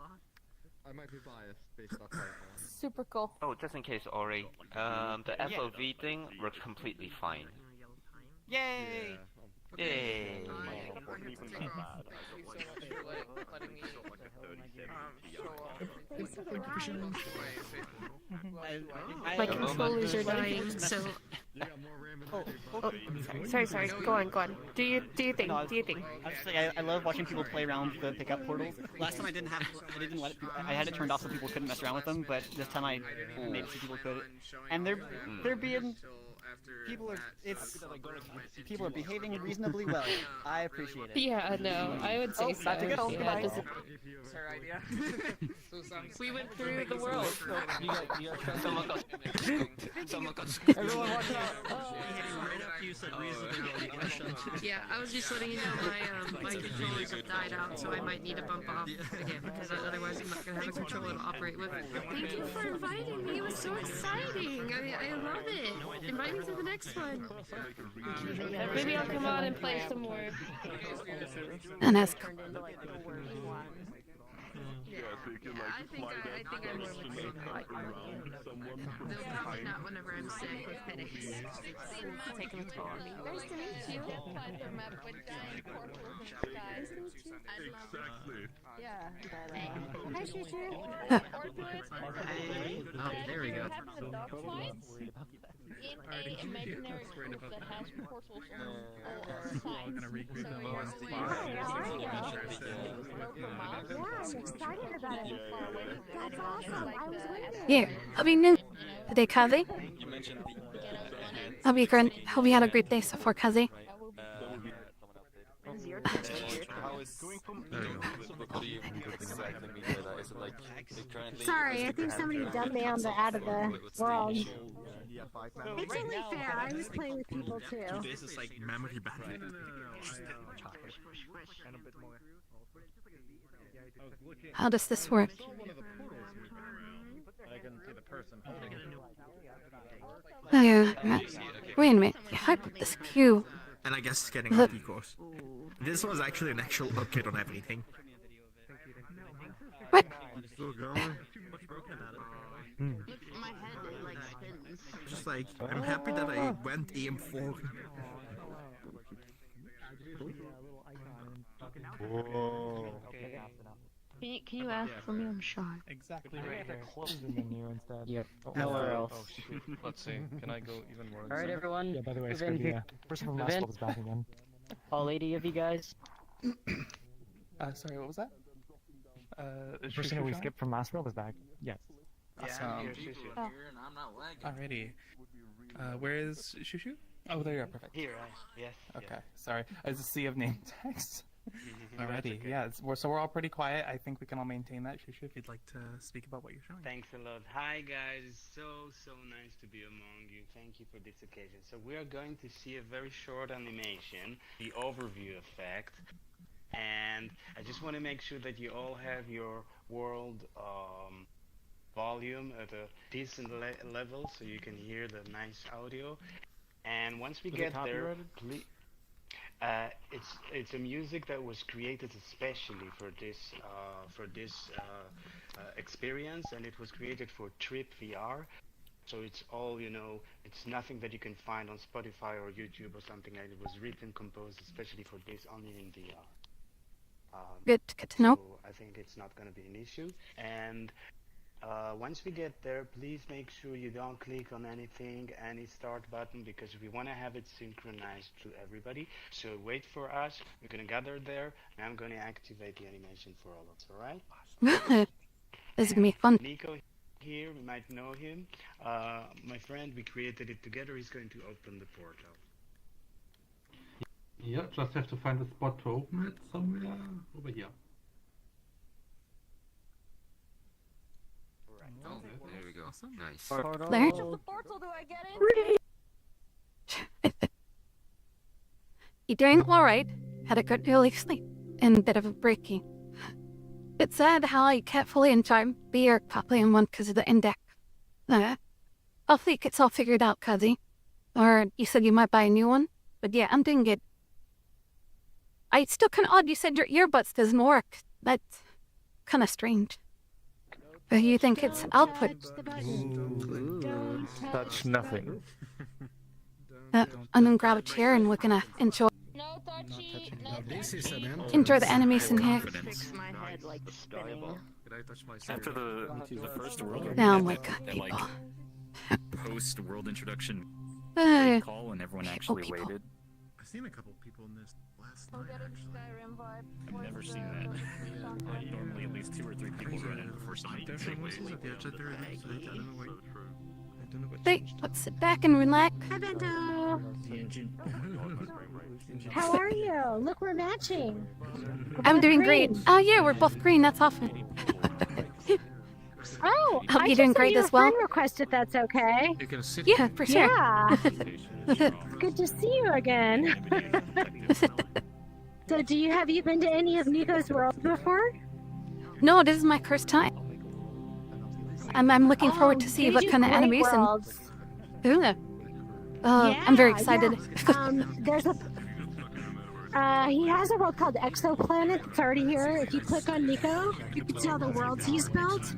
I might be biased based off like Super cool. Oh, just in case, Ori, the FOV thing works completely fine. Yay! Yay! My controllers are dying, so. Sorry. Go on. Do you think? I was just saying, I love watching people play around with the pickup portals. Last time I didn't let it, I had it turned off so people couldn't mess around with them, but this time I made it so people could. And they're being. People are behaving reasonably well. I appreciate it. Yeah, no, I would say so. About to go. Goodbye. We went through the world. Everyone watch out. Yeah, I was just letting you know my controllers have died out, so I might need to bump off again, because otherwise I'm not going to have a controller to operate with. Thank you for inviting me. It was so exciting. I love it. Invite me to the next one. Maybe I'll come on and play some more. And that's I think I'm more like not whenever I'm sick with headaches. It's taking a toll on me. Nice to meet you. Exactly. Yeah. Hi, Shushu. Oh, there we go. In a imaginary group that has portals on sides. Yeah, I'm excited about it. That's awesome. I was waiting. here. Hope you knew today, Kazi. You mentioned Hope you had a great day so far, Kazi. Sorry, I think somebody dumped me out of the world. It's only fair. I was playing with people too. 2 days is like memory battery. How does this work? Wait a minute. You hyped this queue. And I guess it's getting happy course. This was actually an actual update on everything. What? Still going? My head like spins. Just like, I'm happy that I went EM4. Whoa. Can you ask for me? I'm shy. Exactly right here. Close the menu instead. Yeah. Oh, Nowhere oh, else. Oh, shoot. Let's see. Can I go even more? All right, everyone. Yeah, by the way, it's Move gonna in be here. person from Move last in. is back again. All 80 of you guys. Sorry, what was that? The person that we skipped from last world is back. Yes. Awesome. Oh. I'm not lagging. Alrighty. Where is Shushu? Oh, there you are. Perfect. Here, yes. Okay. Sorry. There's a sea of name tags. Alrighty. Okay. Yeah. So we're all pretty quiet. I think we can all maintain that. Shushu, if you'd like to speak about what you're showing. Thanks a lot. Hi guys. It's so nice to be among you. Thank you for this occasion. So we are going to see a very short animation, the overview effect. And I just want to make sure that you all have your world volume at a decent level so you can hear the nice audio. And once we Is it get there, copyrighted? please. It's a music that was created especially for this experience, and it was created for Trip VR. So it's all, it's nothing that you can find on Spotify or YouTube or something like that. It was written, composed especially for this, only in VR. Good to know. So I think it's not going to be an issue. And once we get there, please make sure you don't click on any start button, because we want to have it synchronized to everybody. So wait for us. We're going to gather there, and I'm going to activate the animation for all of us, all right? This is going to be fun. Nico here, we might know him. My friend, we created it together. He's going to open the portal. Yeah, just have to find a spot to open it somewhere over here. Oh, there we go. Nice. There. The portal, do I get in? You doing alright? Had a good early sleep and a bit of a breaky. It's sad how I can't fully enjoy beer properly in one because of the index. Hopefully it gets all figured out, Cuzzy. Or you said you might buy a new one? But yeah, I'm doing good. It's still kind of odd you said your earbuds doesn't work. That's kind of strange. But you think it's output? Touch nothing. I'm gonna grab a chair and we're gonna enjoy. No touchy, Enjoy the animation here. My head like spinning. After the first world Oh my god, that, people. post world introduction Uh, call when everyone actually people. waited. I've seen a couple people in this last I'll night, get a actually. Skyrim vibe. I've never seen that. Normally at least 2 or 3 people run in before somebody can say wait. Let's sit back and relax. Hi, Bento. How are you? Look, we're matching. I'm doing great. Green. Oh yeah, we're both green. That's awesome. Oh, Hope I you're just doing sent great you a as well. friend request if that's okay. You can sit. Yeah, for sure. Yeah. Good to see you again. So, have you been to any of Nico's worlds before? No, this is my first time. I'm looking forward to see they what do kind of great animation. worlds. Ooh. I'm very excited. Yeah. There's a. He has a world called Exoplanet that's already here. If you click on Nico, you can see all the worlds he's built.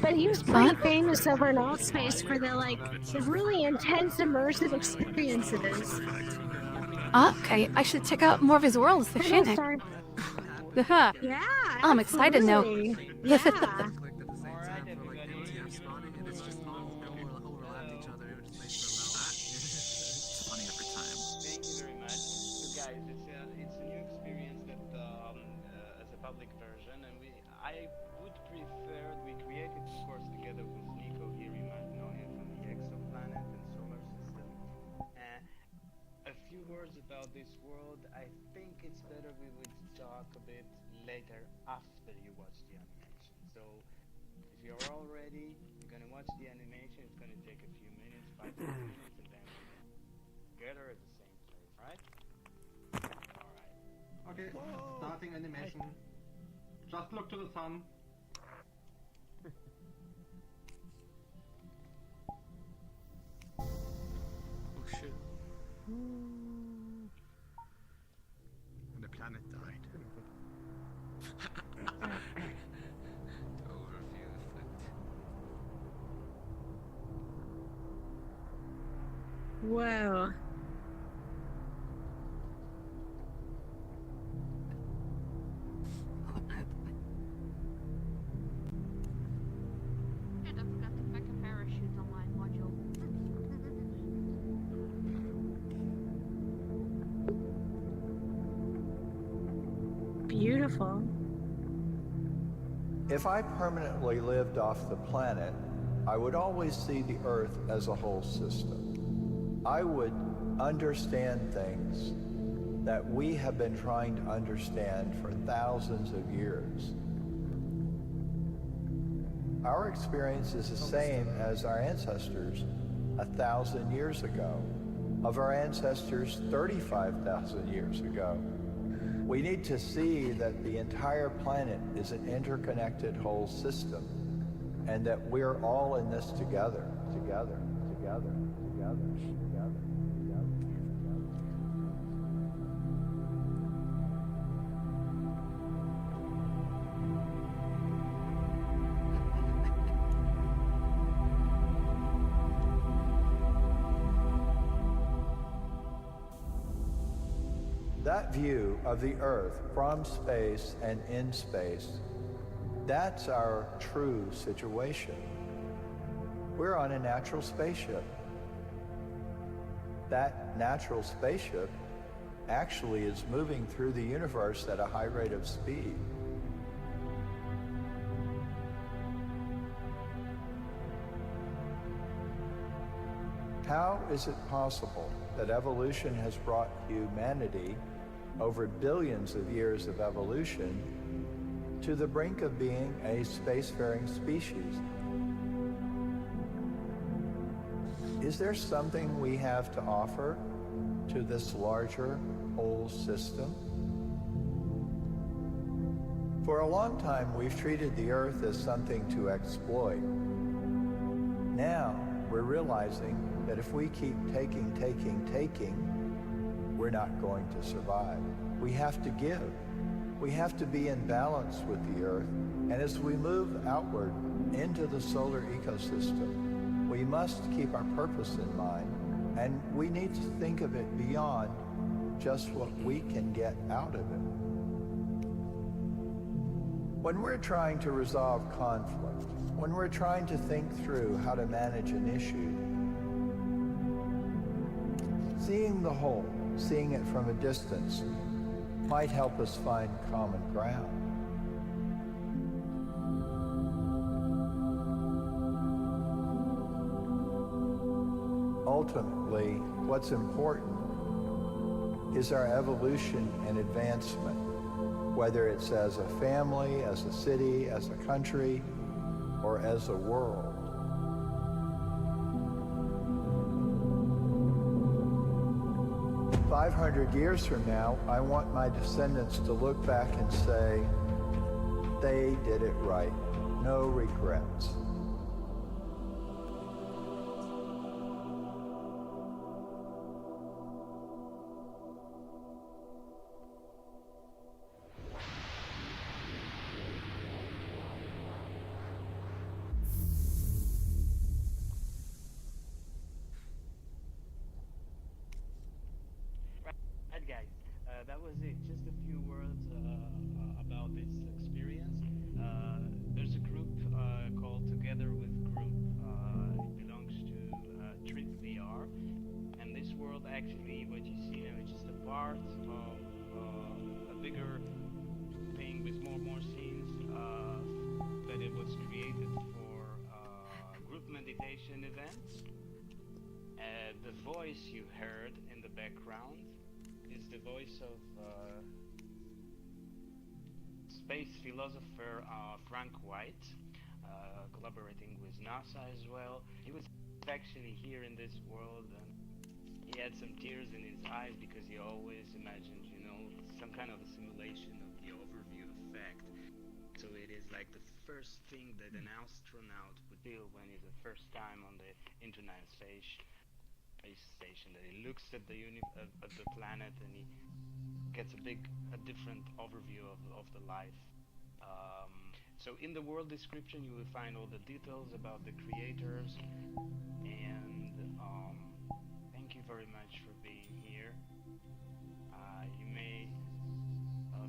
But he was pretty famous over in Altspace for the really intense immersive experiences. Okay, I should check out more of his worlds, shouldn't I? Yeah. I'm excited now. absolutely. Yeah. Thank you very much. So guys, it's a new experience that as a public version, and I would prefer we create it, of course, together with Nico here. You might know him from the Exoplanet and Solar System. A few words about this world. I think it's better we would talk a bit later after you watch the animation. So if you're all ready, you're gonna watch the animation. It's gonna take a few minutes, 5 to 10 minutes, and then together at the same place, right? Alright. Okay, starting animation. Just look to the sun. Oh shit. And the planet died. The overview effect. Whoa. Shit, I forgot to pack a parachute on my module. Beautiful. If I permanently lived off the planet, I would always see the Earth as a whole system. I would understand things that we have been trying to understand for thousands of years. Our experience is the same as our ancestors 1,000 years ago, of our ancestors 35,000 years ago. We need to see that the entire planet is an interconnected whole system, and that we're all in this together, together, together, together, together. That view of the Earth from space and in space, that's our true situation. We're on a natural spaceship. That natural spaceship actually is moving through the universe at a high rate of speed. How is it possible that evolution has brought humanity, over billions of years of evolution, to the brink of being a spacefaring species? Is there something we have to offer to this larger whole system? For a long time, we've treated the Earth as something to exploit. Now, we're realizing that if we keep taking, we're not going to survive. We have to give. We have to be in balance with the Earth. And as we move outward into the solar ecosystem, we must keep our purpose in mind. And we need to think of it beyond just what we can get out of it. When we're trying to resolve conflict, when we're trying to think through how to manage an issue, seeing the whole, seeing it from a distance, might help us find common ground. Ultimately, what's important is our evolution and advancement, whether it's as a family, as a city, as a country, or as a world. "500 years from now, I want my descendants to look back and say, they did it right. No regrets." Right, guys, that was it. Just a few words about this experience. There's a group called Together with Group. It belongs to Trip VR, and this world actually, what you see now, is just a part of a bigger thing with more scenes that it was created for group meditation events. The voice you heard in the background is the voice of space philosopher Frank White, collaborating with NASA as well. He was actually here in this world, and he had some tears in his eyes because he always imagined, you know, some kind of a simulation of the overview effect. So it is like the first thing that an astronaut would feel when he's the first time on the International Space Station, that he looks at the planet and he gets a different overview of the life. So in the world description you will find all the details about the creators, and thank you very much for being here. You may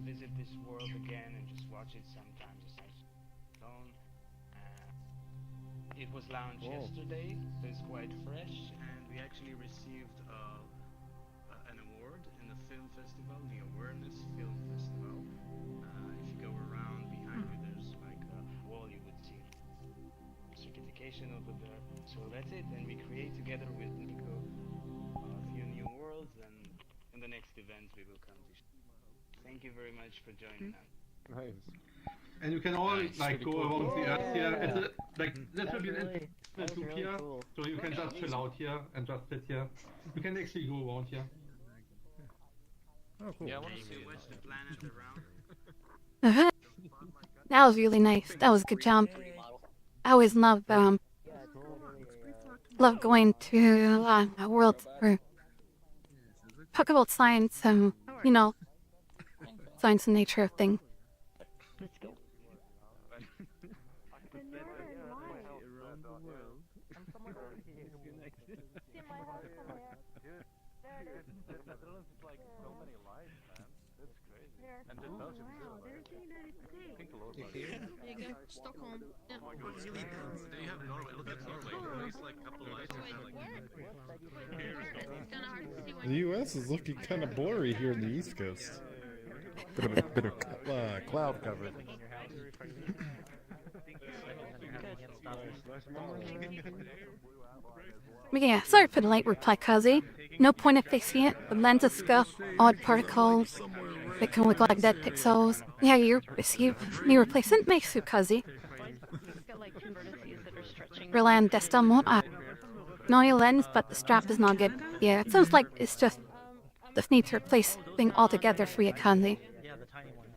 visit this world again and just watch it sometimes alone. It was launched yesterday, so it's quite fresh, and we actually received an award in the film festival, the Awareness Film Festival. If you go around behind you, there's like a wall, you would see certification over there. So that's it, and we create together with Nico a few new worlds, and in the next event we will come to. Thank you very much for joining us. Nice. And you can all like go around the earth here. It's like this will be an interesting loop here, so you can just chill out here and just sit here. You can actually go around here. Oh, cool. Yeah, I want to see watch the planet around. That was really nice. That was a good job. I always love going to worlds for talk about science and science and nature of things. Let's go. like so many lives, man. It's crazy. And the Belgium too, right? Think a lot about it. There you go, Stockholm. Yeah. Oh my god, really? Then you have Norway. Look at Norway. Norway's like a couple lights. The U.S. is looking kind of blurry here in the East Coast. Bit of cloud cover. Yeah, sorry for the late reply, Cuzzy. No point in fixing it. The lens is scuffed, odd particles that can look like dead pixels. Yeah, you receive new replacement makes you, Cuzzy. Rely on desktop mode. No new lens, but the strap is not good. Yeah, it sounds like it's just need to replace thing altogether for you, Cuzzy.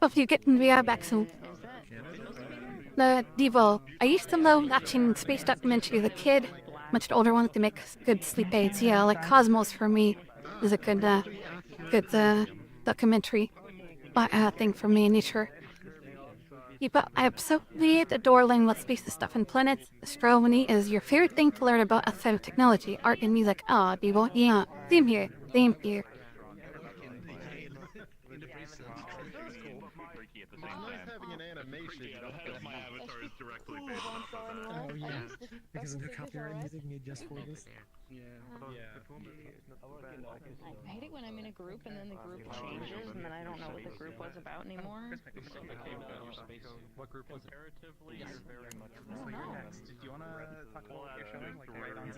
Hope you get in VR back soon. The Devo. I used to love watching space documentary as a kid. Much the older ones to make good sleep aids. Yeah, like Cosmos for me is a good documentary thing for me in nature. Yeah, but I absolutely adore learning about space and stuff and planets. Astronomy is your favorite thing to learn about outside of technology, art and music. Ah, Devo. Yeah, same here. Same here. Having an animation. My avatar is directly based off of that. Oh yeah, because of the copyright music made just for this. I hate it when I'm in a group and then the group changes and then I don't know what the group was about anymore. What group was it? Comparatively, you're very much wrong. Do you want to talk about what you're showing? Like right on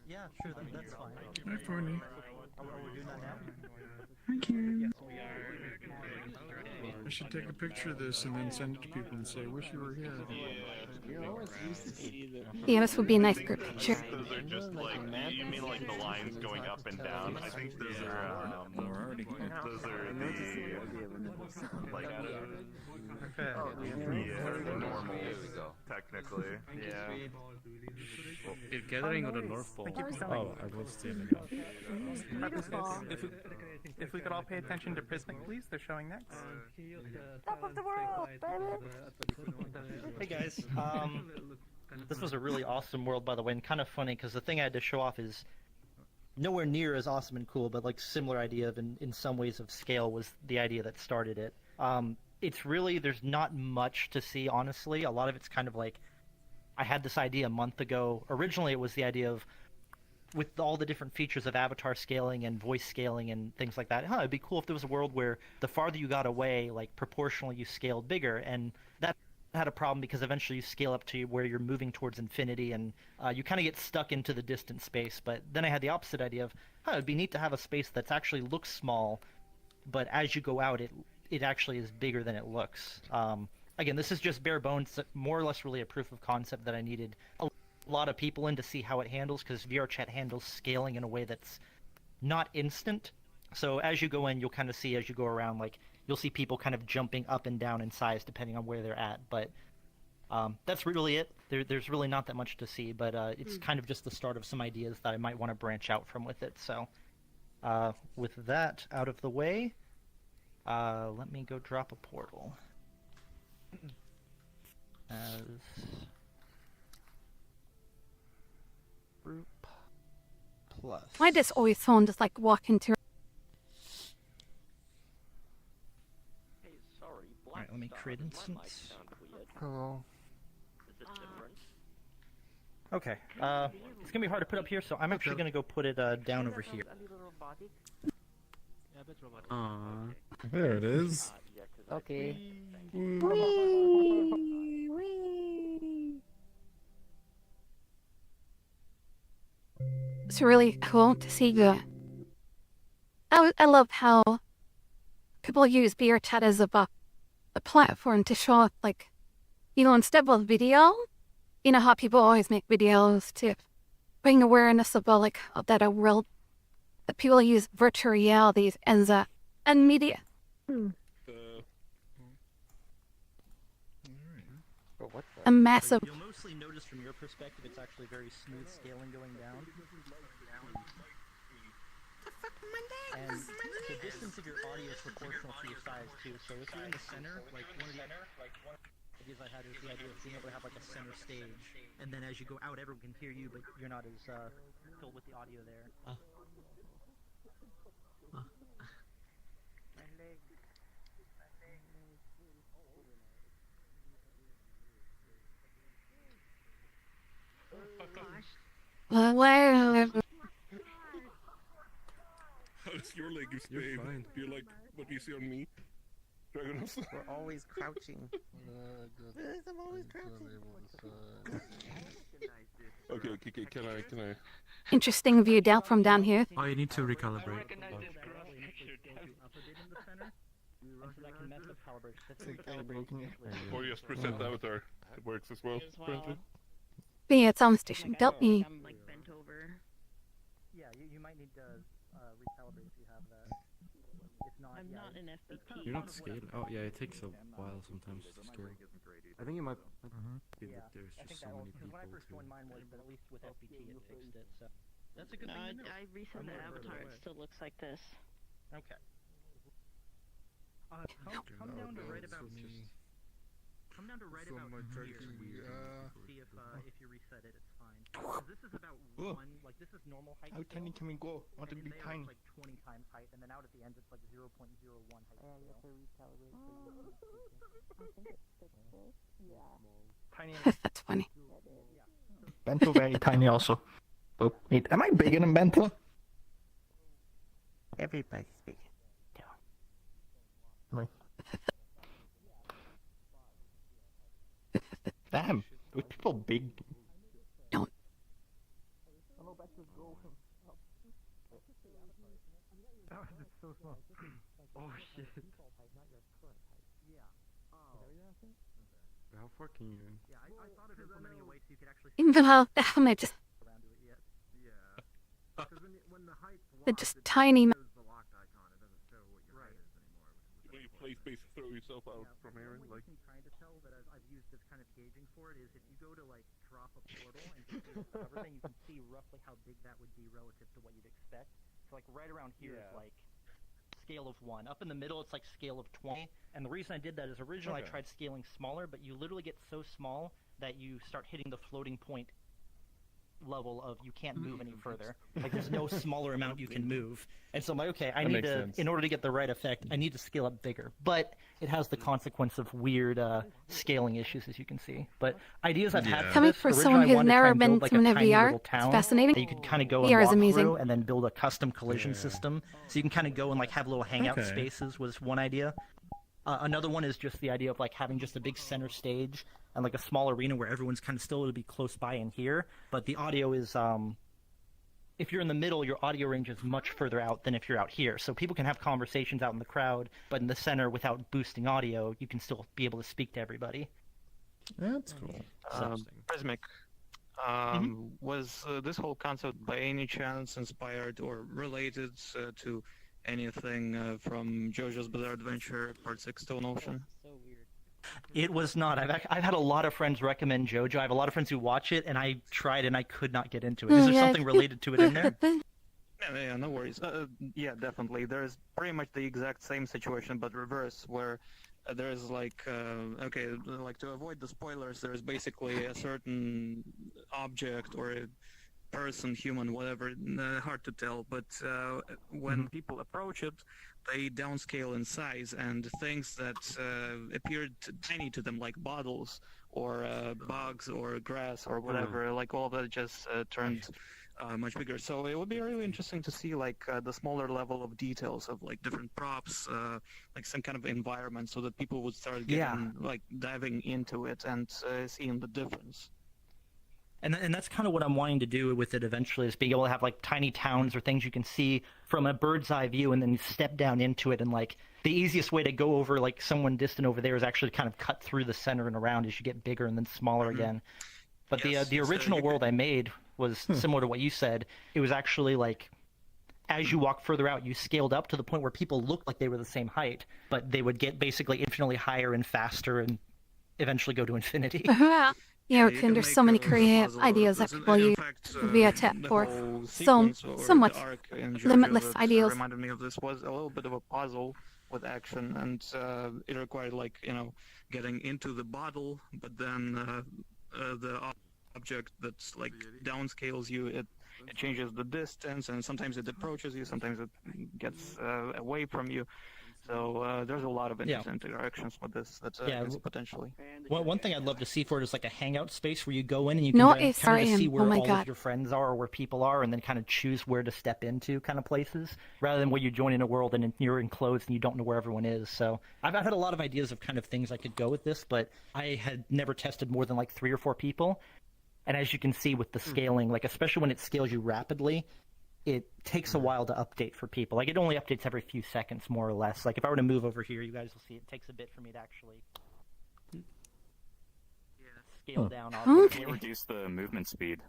Yeah, sure, that's fine. Hi, Forney. Are we doing that now? Thank you. Yes, we are. I should take a picture of this and then send it to people and say, wish you were here. Yeah, this would be a nice group picture. Those are just like, you mean like the lines going up and down? I think those are, the, like, the normal, technically, yeah. You're gathering on the North Pole. Oh, I was standing up. If we could all pay attention to Prismic, please. They're showing next. Top of the world, Hey guys, this was a really awesome world, by the way, and kind of funny because the thing I had to show off is nowhere near as awesome and cool, but like similar idea of in some ways of scale was the idea that started it. It's really, there's not much to see, honestly. A lot of it's kind of like, I had this idea a month ago. Originally it was the idea of, with all the different features of avatar scaling and voice scaling and things like that, it'd be cool if there was a world where the farther you got away, like proportionally you scaled bigger, and that had a problem because eventually you scale up to where you're moving towards infinity and you kind of get stuck into the distant space. But then I had the opposite idea of, it'd be neat to have a space that's actually looks small, but as you go out, it actually is bigger than it looks. Again, this is just bare bones, more or less really a proof of concept that I needed a lot of people in to see how it handles, because VRChat handles scaling in a way that's not instant. So as you go in, you'll kind of see as you go around, like you'll see people kind of jumping up and down in size depending on where they're at. But that's really it. There's really not that much to see, but it's kind of just the start of some ideas that I might want to branch out from with it. So with that out of the way, let me go drop a portal. As group plus. Why does always someone just like walk into? Alright, let me create instance. Hello. Okay, it's gonna be hard to put up here, so I'm actually gonna go put it down over here. There it is. Okay. It's really cool to see the. I love how people use VRChat as a platform to show, like, instead of video, how people always make videos to bring awareness about, like, that a world that people use virtual realities and media. A massive. You'll mostly notice from your perspective it's actually very smooth scaling going down. And the distance of your audio is proportional to your size too. So if you're in the center, like one of the ideas I had is the idea of being able to have like a center stage, and then as you go out, everyone can hear you, but you're not as filled with the audio there. Well, How does your leg use Dave? fine. Do you like what you see on me? Dragonos? We're always crouching. I'm always crouching. Okay, can I? interesting view down from down here. Oh, you need to recalibrate. Oh yes, present avatar. It works as well, apparently. But yeah, it's on the station. Don't be. I'm like bent over. Yeah, you might need to recalibrate if you have that. If not, I'm not an FBT. You're not scaling. Oh yeah, it takes a while sometimes to scale. I think it might be that there's just so many people. When I first joined, mine was, but at least with FBT it fixed it. So that's a good No, thing to know. I reset the avatar. It still looks like this. Okay. Come down to right about. Come down to right about here. See if you reset it, it's fine. 'Cause this is about like this is normal height. How tiny can we go? I want it to be there tiny. It's like 20 times height, and then out at the end it's like 0.01 height. Tiny. That's funny. Bento very tiny also. Oh, wait, am I bigger than Bento? Everybody's big. Wait. Damn, with people big. Don't. It's so small. Oh shit. How far can you? Yeah, I thought of implementing a way so you could actually. Well, damn it, just they're just tiny. When you place base, throw yourself out from here, like. You can kind of tell that I've used this kind of gauging for it is if you go to like drop a portal and cover thing, you can see roughly how big that would be relative to what you'd expect. So like right around here is like scale of 1. Up in the middle it's like scale of 20. And the reason I did that is originally I tried scaling smaller, but you literally get so small that you start hitting the floating point level of you can't move any further. Like there's no smaller amount you can move. And so I'm like, okay, I need to, in order to get the right effect, I need to scale up bigger. But it has the consequence of weird scaling issues, as you can see. But ideas I've had for Coming this, for originally someone I who's wanted to never try and been build, like, to a a tiny VR, little it's town fascinating. that you could kind of go and VR is walk amazing. through and then build a custom collision system. So you can kind of go and like have little hangout spaces was one idea. Another one is just the idea of like having just a big center stage and like a small arena where everyone's kind of still to be close by and here, but the audio is if you're in the middle, your audio range is much further out than if you're out here. So people can have conversations out in the crowd, but in the center, without boosting audio, you can still be able to speak to everybody. That's cool. Prismic. Was this whole concept by any chance inspired or related to anything from JoJo's Bizarre Adventure Part 6 Stone Ocean? It was not. I've had a lot of friends recommend JoJo. I have a lot of friends who watch it, and I tried and I could not get into it. Is there something related to it in there? Yeah, no worries. Yeah, definitely. There's pretty much the exact same situation, but reverse, where there's like, okay, like to avoid the spoilers, there's basically a certain object or a person, human, whatever, hard to tell, but when people approach it, they downscale in size, and things that appeared tiny to them, like bottles or bugs or grass or whatever, like all of that just turned much bigger. So it would be really interesting to see like the smaller level of details of like different props, like some kind of environment, so that people would start getting like diving into it and seeing the difference. And that's kind of what I'm wanting to do with it eventually, is being able to have like tiny towns or things you can see from a bird's eye view and then step down into it. And like the easiest way to go over like someone distant over there is actually kind of cut through the center and around as you get bigger and then smaller again. But Yes, the original world I made was similar to what you said. It was actually like as you walk further out, you scaled up to the point where people looked like they were the same height, but they would get basically infinitely higher and faster and eventually go to infinity. Yeah, there's so many creative ideas that people use VRChat for. So much limitless ideas. Reminded me of this was a little bit of a puzzle with action, and it required like getting into the bottle, but then the object that's like downscales you, it changes the distance, and sometimes it approaches you, sometimes it gets away from you. So there's a lot of interesting interactions with this that potentially. One thing I'd love to see for it is like a hangout space where you go in and you can No, kind of SRM. see where Oh my all God. of your friends are or where people are, and then kind of choose where to step into kind of places, rather than where you join in a world and you're enclosed and you don't know where everyone is. So I've had a lot of ideas of kind of things I could go with this, but I had never tested more than like 3 or 4 people. And as you can see with the scaling, like especially when it scales you rapidly, it takes a while to update for people. Like it only updates every few seconds, more or less. Like if I were to move over here, you guys will see it takes a bit for me to actually scale down. How do you reduce the movement speed?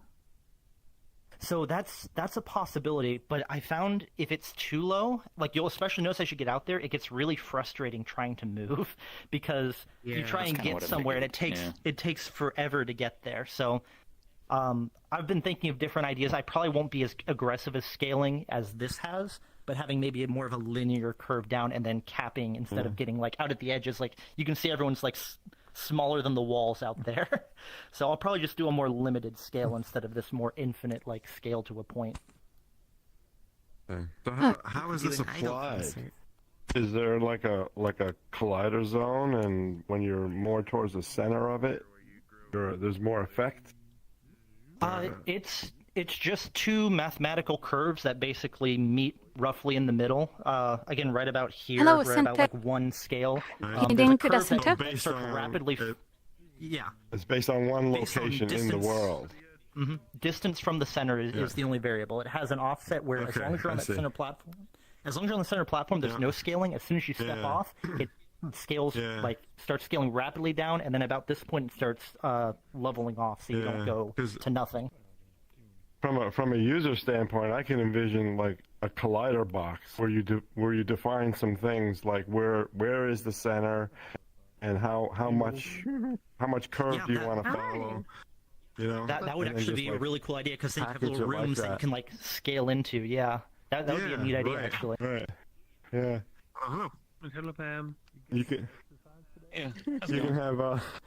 So that's a possibility, but I found if it's too low, like you'll especially notice as you get out there, it gets really frustrating trying to move because you try and get somewhere and it takes forever to get there. So I've been thinking of different ideas. I probably won't be as aggressive as scaling as this has, but having maybe more of a linear curve down and then capping instead of getting like out at the edges. Like you can see everyone's like smaller than the walls out there. So I'll probably just do a more limited scale instead of this more infinite like scale to a point. So how is this applied? Is there like a collider zone, and when you're more towards the center of it, there's more effect? It's just 2 mathematical curves that basically meet roughly in the middle. Again, right about here, Hello, right about like 1 scale. There's a curve that starts rapidly. It's based on one location in the world. Distance from the center is the only variable. It has an offset where as long as you're on that center platform, there's no scaling. As soon as you step off, it scales starts scaling rapidly down, and then about this point it starts leveling off, so you don't go to nothing. From a user standpoint, I can envision like a collider box where you define some things like where is the center, and how much curve do you want to follow. You know, that would actually be a really cool idea, because then you have little rooms that you can like scale into. Yeah, that would be a neat idea actually. Right. Yeah. Hello, Pam. You can. You can have.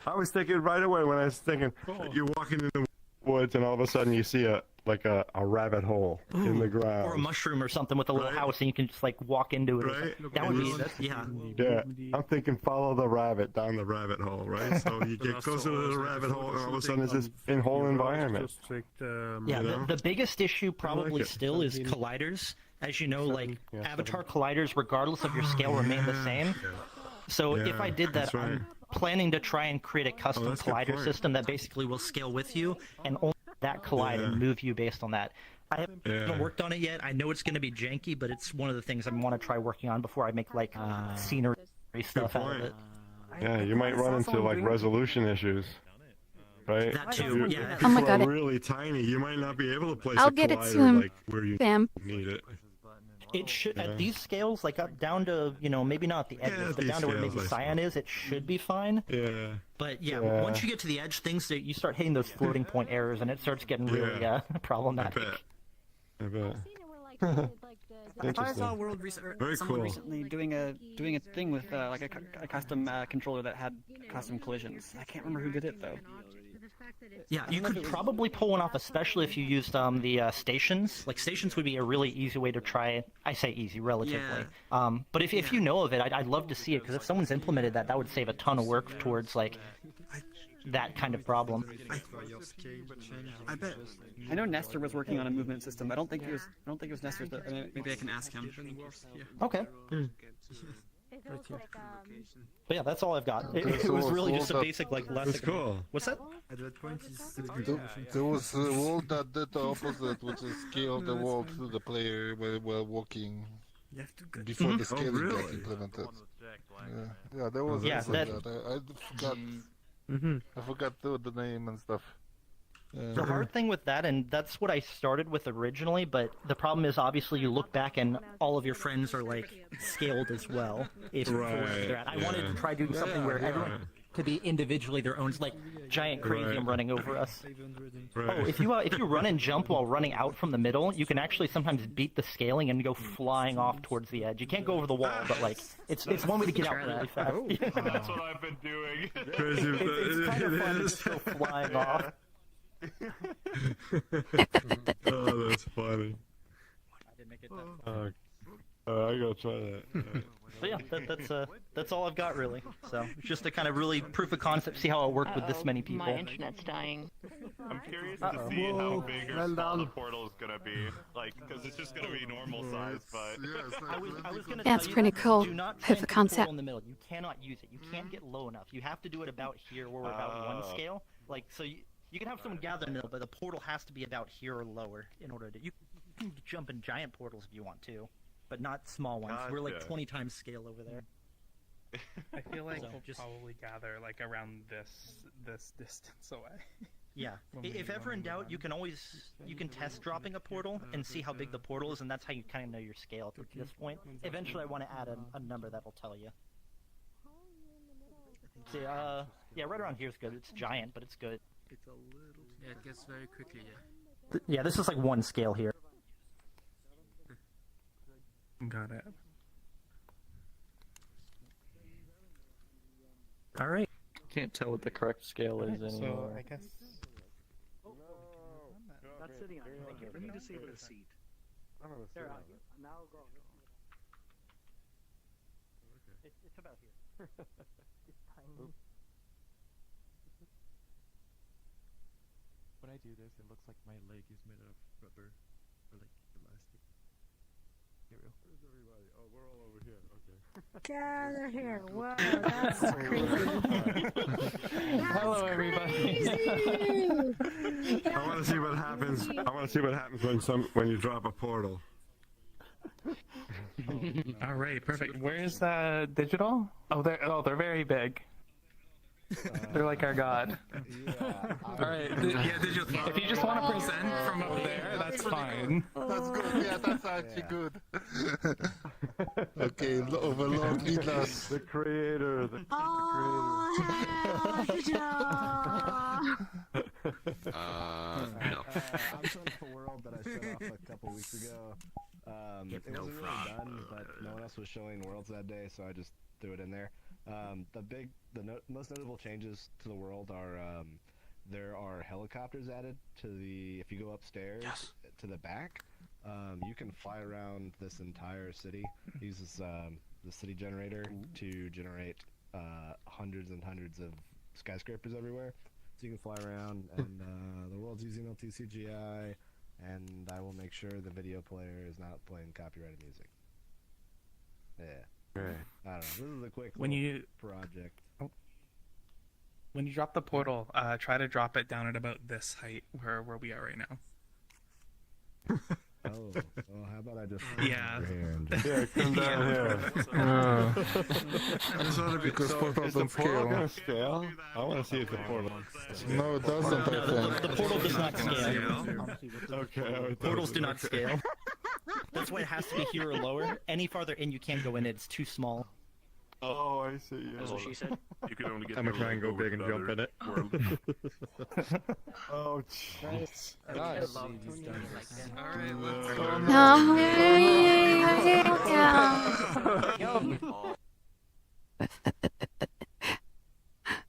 I was thinking right away when I was thinking you're walking in the woods and all of a sudden you see a rabbit hole in the ground, or a mushroom or something with a little house, and you can just like walk into it. Right. That would be Yeah. I'm thinking follow the rabbit down the rabbit hole, right? So you get closer to the rabbit hole, and all of a sudden it's this whole environment. The biggest issue probably still is colliders. As you know, like avatar colliders, regardless of your scale, remain the same. So if I did that, I'm planning to try and create a custom collider system that basically will scale with you and only that collide and move you based on that. I haven't worked on it yet. I know it's going to be janky, but it's one of the things I want to try working on before I make like scenery stuff out of it. Yeah, you might run into like resolution issues. Right? That too, yeah. If people are really tiny, you might not be able to place I'll a get it collider soon, like where you Sam. need it. It should at these scales, like up down to maybe not the edges, but down to where maybe cyan is. It should be fine. Yeah. But once you get to the edge, things that you start hitting those floating point errors, and it starts getting really problematic. I bet. I saw World someone recently doing a thing with like a custom controller that had custom collisions. I can't remember who did it though. Yeah, you could probably pull one off, especially if you used the stations. Like, stations would be a really easy way to try it. I say easy, relatively. But if you know of it, I'd love to see it, because if someone's implemented that, that would save a ton of work towards, like, that kind of problem. I bet. I know Nestor was working on a movement system. I don't think it was Nestor's. But maybe I can ask him. Okay. But yeah, that's all I've got. It was really just a basic, like, lesson. That's cool. What's that? There was a world that did the opposite, which is scale the world to the player while walking before the scaling got implemented. Yeah, there was like that. I forgot the name and stuff. The hard thing with that, and that's what I started with originally, but the problem is obviously you look back and all of your friends are like scaled as well. If I wanted to try doing something where everyone to be individually their own, like giant crazium running over us. Right. Oh, if you run and jump while running out from the middle, you can actually sometimes beat the scaling and go flying off towards the edge. You can't go over the wall, but like it's one way to get out really fast. That's what I've been doing. Crazy, It's kind of fun to just go flying off. Oh, that's funny. I didn't make it I gotta try that. But yeah, that's all I've got really. So just to kind of really proof of concept, see how it worked with this many people. My internet's dying. I'm curious to see how big or small the portal is gonna be. Like, because it's just gonna be normal size, but. I was gonna That's tell you, pretty cool. Do not Proof try of and put concept. portal in the middle. You cannot use it. You can't get low enough. You have to do it about here, where we're about one scale. Like, so you can have someone gather in the middle, but the portal has to be about here or lower in order to. You can jump in giant portals if you want to, but not small ones. We're like 20 times scale over there. I feel like So we'll just- probably gather like around this distance away. Yeah. If ever in doubt, you can test dropping a portal and see how big the portal is, and that's how you kind of know your scale at this point. Eventually, I want to add a number that'll tell you. See, yeah, right around here is good. It's giant, but it's good. It's a little. Yeah, it gets very quickly. Yeah. Yeah, this is like one scale here. Got it. All right. Can't tell what the correct scale is anymore. So I guess. Not sitting on it. Thank you. For me to save the seat. There, now go. It's about here. It's tiny. When I do this, it looks like my leg is made of rubber or like elastic. Here we go. Where's everybody? Oh, we're all over here. Okay. Gather here. Whoa, that's crazy. Hello, everybody. I want to see what happens. I want to see what happens when you drop a portal. All right, perfect. Where's digital? Oh, they're very big. They're like our god. All right, yeah, digital. If you just want to present from up there, that's fine. That's good. Yeah, that's actually good. Okay, overlord lead us. The creator. The No. I'm showing off a world that I showed off a couple weeks ago. It wasn't really done, but no one else was showing worlds that day, so I just threw it in there. Most notable changes to the world are there are helicopters added to if you go upstairs to the back, you can fly around this entire city. It uses the city generator to generate hundreds and hundreds of skyscrapers everywhere. So you can fly around, and the world's using LTCGI, and I will make sure the video player is not playing copyrighted music. Yeah. Right. I don't know. This is a quick project. When you drop the portal, try to drop it down at about this height where we are right now. How about I just Yeah. Yeah, come down here. It's only because portals Is the don't portal scale. gonna scale? I want to see if the portal. No, it doesn't, I think. The portal does not scale. Okay. Portals do not scale. That's why it has to be here or lower. Any farther in, you can't go in it. It's too small. Oh, I see. Yeah. That's what she said. You can only get. I'm gonna try and go over big and jump in it. Oh, Nice. Alright,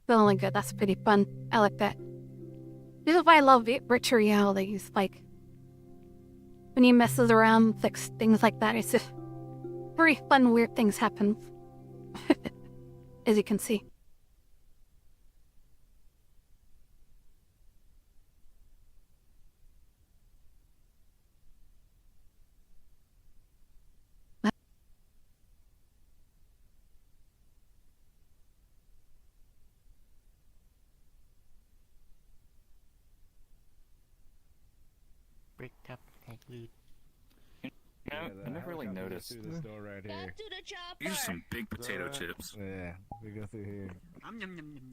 Feeling good. That's pretty fun. I like that. This is why I love virtual realities. Like when he messes around, like things like that. It's just very fun, weird things happen. As you can see. Bricked up technique. I never really noticed. Through this door right here. These are some big potato chips. Yeah, we go through here.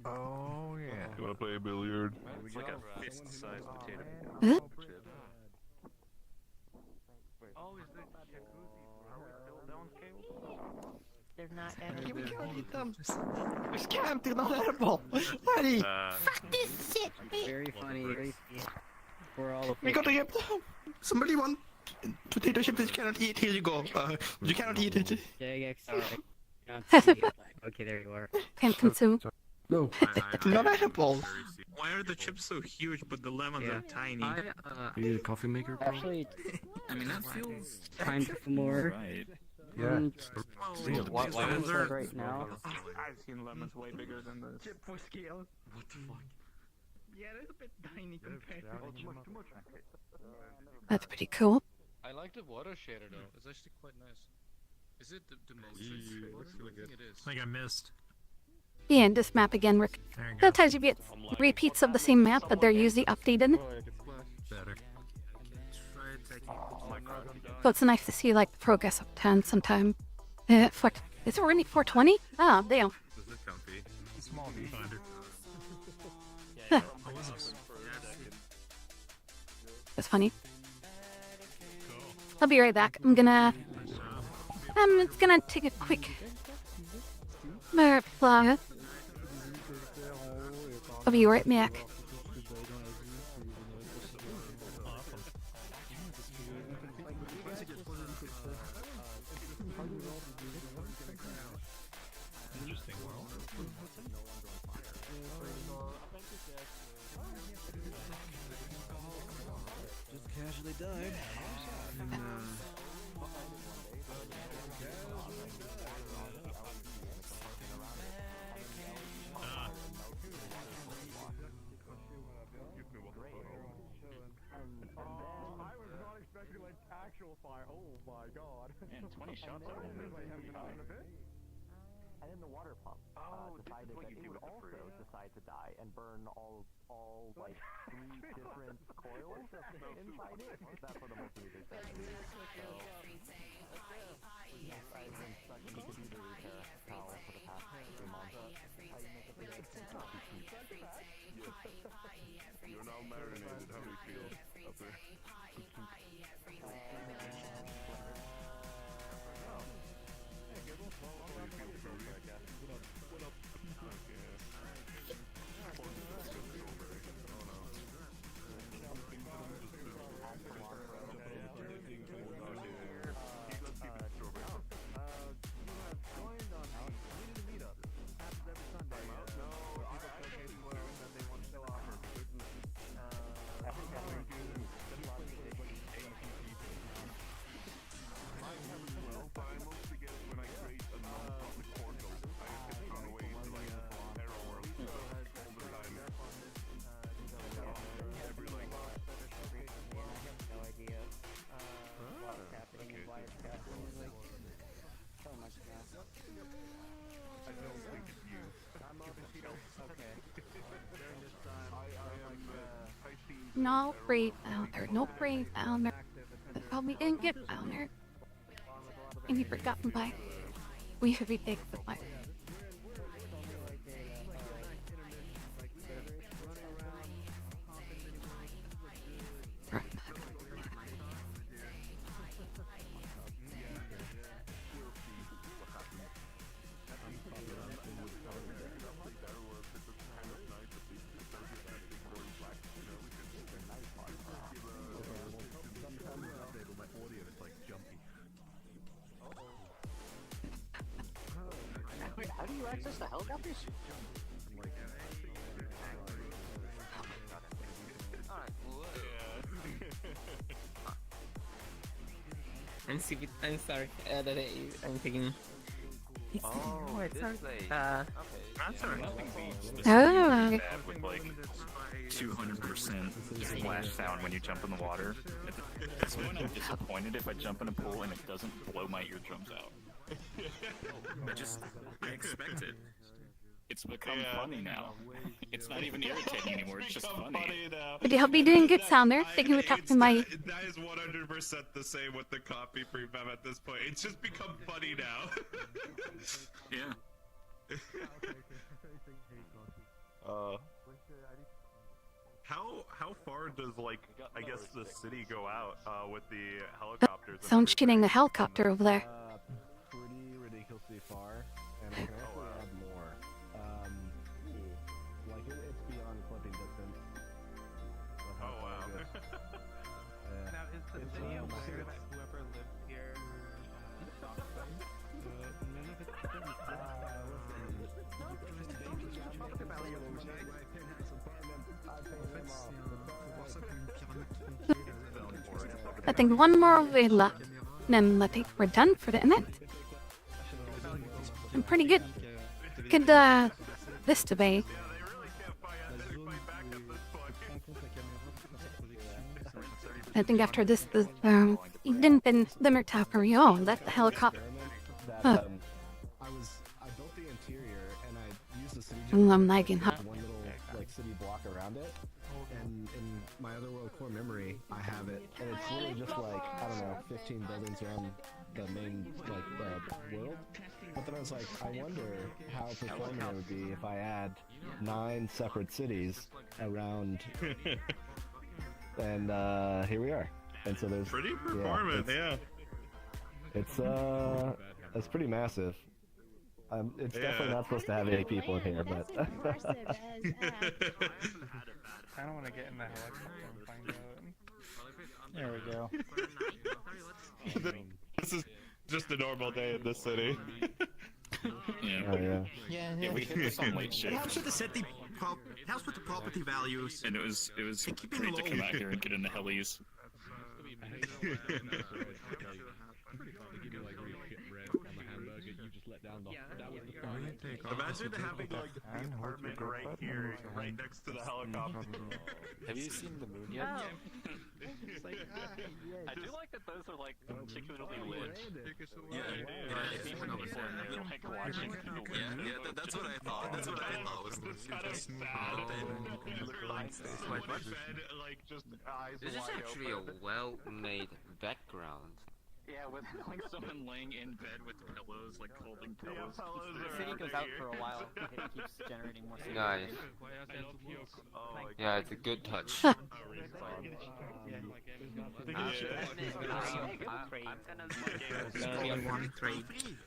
Oh yeah. You wanna play a billiard? It's like a fist-sized potato. Huh? Oh, is the jacuzzi for our build down cable? They're not We edible. can't eat them. They're scammed. They're not edible. Buddy. Fuck this shit. Very funny. Very. We're all. We got to get them. Somebody want potato chips that you cannot eat. Here you go. You cannot eat it. Yeah, okay, there you are. Can't consume. No. Not edible. Why are the chips so huge but the lemons are tiny? You need a coffee maker, bro? Actually, I mean, that feels time for more. right. Yeah. What lemons are right now? I've seen lemons way bigger than this. Chip for scale. What the fuck? Yeah, it's a bit tiny compared to. That's pretty cool. I like the water shader though. It's actually quite nice. Is it the most straightforward? I think it is. I think I missed. Yeah, and this map again, Rick. There you go. Sometimes you get repeats of the same map, but they're usually updated. Better. So it's nice to see like the progress of 10 sometime. Fuck. Is it already 420? Ah, damn. This is comfy. Small viewfinder. Huh. What was this? That's funny. I'll be right back. I'm gonna take a quick reply. I'll be right back. Interesting world. Just casually died. And, Oh my god. Man, 20 shots. And then the water pump decided that it would also decide to die and burn all like 3 different coils inside it. That's what the multimeter said. Yes, I've been stuck in the computer repair towel for the past 3 months. You're now marinated. How do you feel up there? No brave down there. No brave down there. The probably didn't get down there. And you forgotten by. We should be taken by. Wait, how do you access the helicopters? I'm sorry. I'm thinking. Oh, it's hard. That's alright. Oh. With like 200% splash sound when you jump in the water. That's when I'm disappointed if I jump in a pool and it doesn't blow my eardrums out. I expect it. It's become funny now. It's not even irritating anymore, it's just funny. But I hope you didn't get sound there. Thinking we're talking to my. That is 100% the same with the copy prefab at this point. It's just become funny now. Yeah. How far does like I guess the city go out with the helicopters? Someone's shooting a helicopter over there. Pretty ridiculously far. I think one more villa, then I think we're done for the event. I'm pretty good. Good Vista Bay. I think after this, den Limmertapper, let the helicopter. I built the interior and I used the city I'm lagging. one little like city block around it. And in my other world core memory, I have it, and it's really just like I don't know, 15 buildings around the main world. But then I was like, I wonder how performing it would be if I add 9 separate cities around. And here we are. And so there's pretty performant, it's pretty massive. It's definitely not supposed to have 8 people in here, but. I don't want to get in the helicopter and find out. There we go. This is just a normal day in the city. Yeah, we hit some late shift. It helps with the property values. And it was great to come out here and get in the helis. Imagine having like the apartment right here, right next to the helicopter. Have you seen the moon yet? I do like that those are like particularly lit. That's what I thought. That's what I thought was kind of sad. Like just eyes This is wide actually open. a well-made background. Yeah, with like someone laying in bed with pillows, like holding pillows. The city goes out for a while. It keeps generating more cities. Nice. Yeah, it's a good touch. Hey,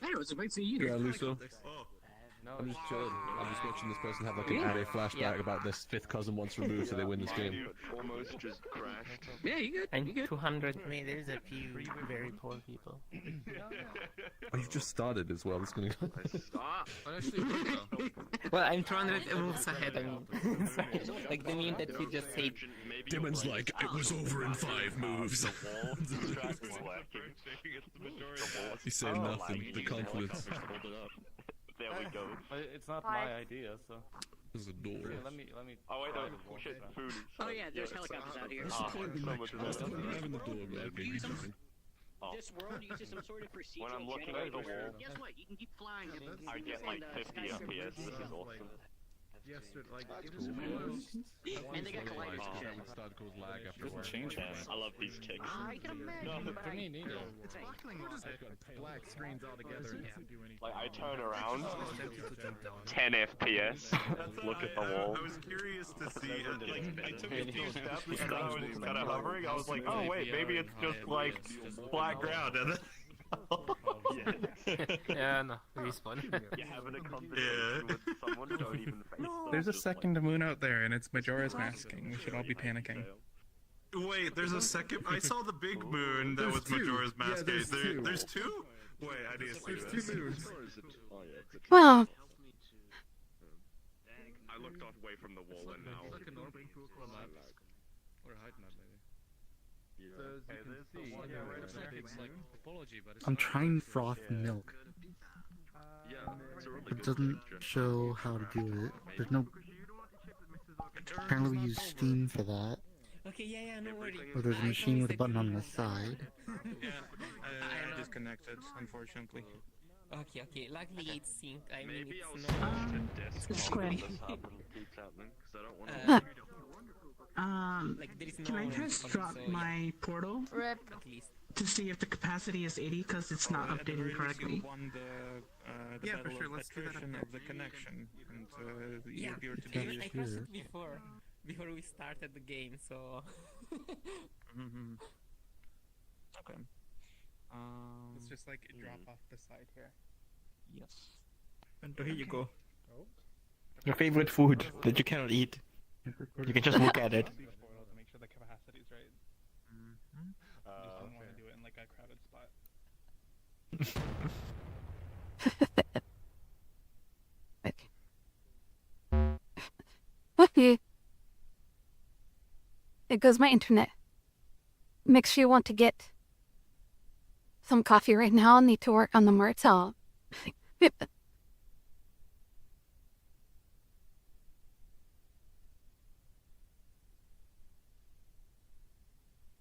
it was great to see you. Yeah, Luso. I'm just chilling. I'm just watching this person have like an anime flashback about this 5th cousin once removed so they win this game. Almost just crashed. Yeah, you good? And 200 meters, a few very poor people. Oh, you've just started as well. It's gonna go. Well, I'm 200 moves ahead. I'm sorry. Like the meme that you just said. Demon's like, it was over in 5 moves. He's saying nothing. The confidence. There we go. It's not my idea, so. There's a door. Here, let me. Oh wait, no, shit, food. Oh yeah, there's helicopters out here. Having the door open. This world uses some sort of procedural When I'm looking at the wall, guess what? You can keep flying. I get like 50 FPS. This is awesome. Yesterday, like, it was and they got colliders and shit. Started to cause lag after Good change, man. I love these kicks. I can imagine. No, for me neither. It's black screens all together and can't do anything. Like I turn around, 10 FPS. Look at the wall. I was curious to see. Like, I took a few steps and I was kind of hovering. I was like, oh wait, maybe it's just like flat ground. And then Yeah, no, respawn. You're having a conversation with someone who don't even face them. There's a second moon out there, and it's Majora's masking. We should all be panicking. Wait, there's a second. I saw the big moon that was Majora's Mask. There's two? Wait, I need to see this. There's 2 moons. Well, I looked away from the wall and now. We're hiding that, maybe. I'm trying froth milk. It doesn't show how to do it. There's no. Apparently we use Steam for that. Okay, yeah, no worries. Or there's a machine with a button on the side. I'm disconnected, unfortunately. Okay, luckily it's synced. I mean, It's square. Like, there is no Can I just drop my portal to see if the capacity is 80 because it's not updated correctly? Yeah, for sure. Let's do that of the connection, and Yeah, you'll be able to I do it. crashed it before we started the game, so. Okay. It's just like a drop off the side here. Yes. Bento, here you go. Your favorite food that you cannot eat. You can just look at it. To make sure the capacity's right. You just don't want to do it in like a crowded spot. Okay. It goes my internet. makes you want to get some coffee right now. I need to work on the Myrtle.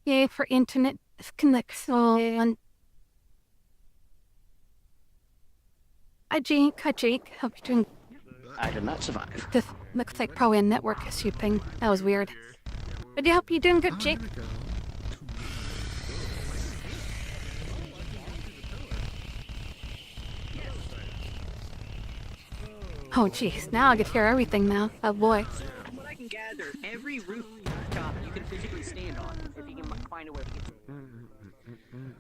Yay for internet connection. Hi Jake, hope you're doing. I did not survive. This looks like probably a network issue ping. That was weird. But I hope you're doing good, Jake. Oh jeez, now I can hear everything now. Oh boy. From what I can gather, every rooftop you can physically stand on if you can find a way to get to.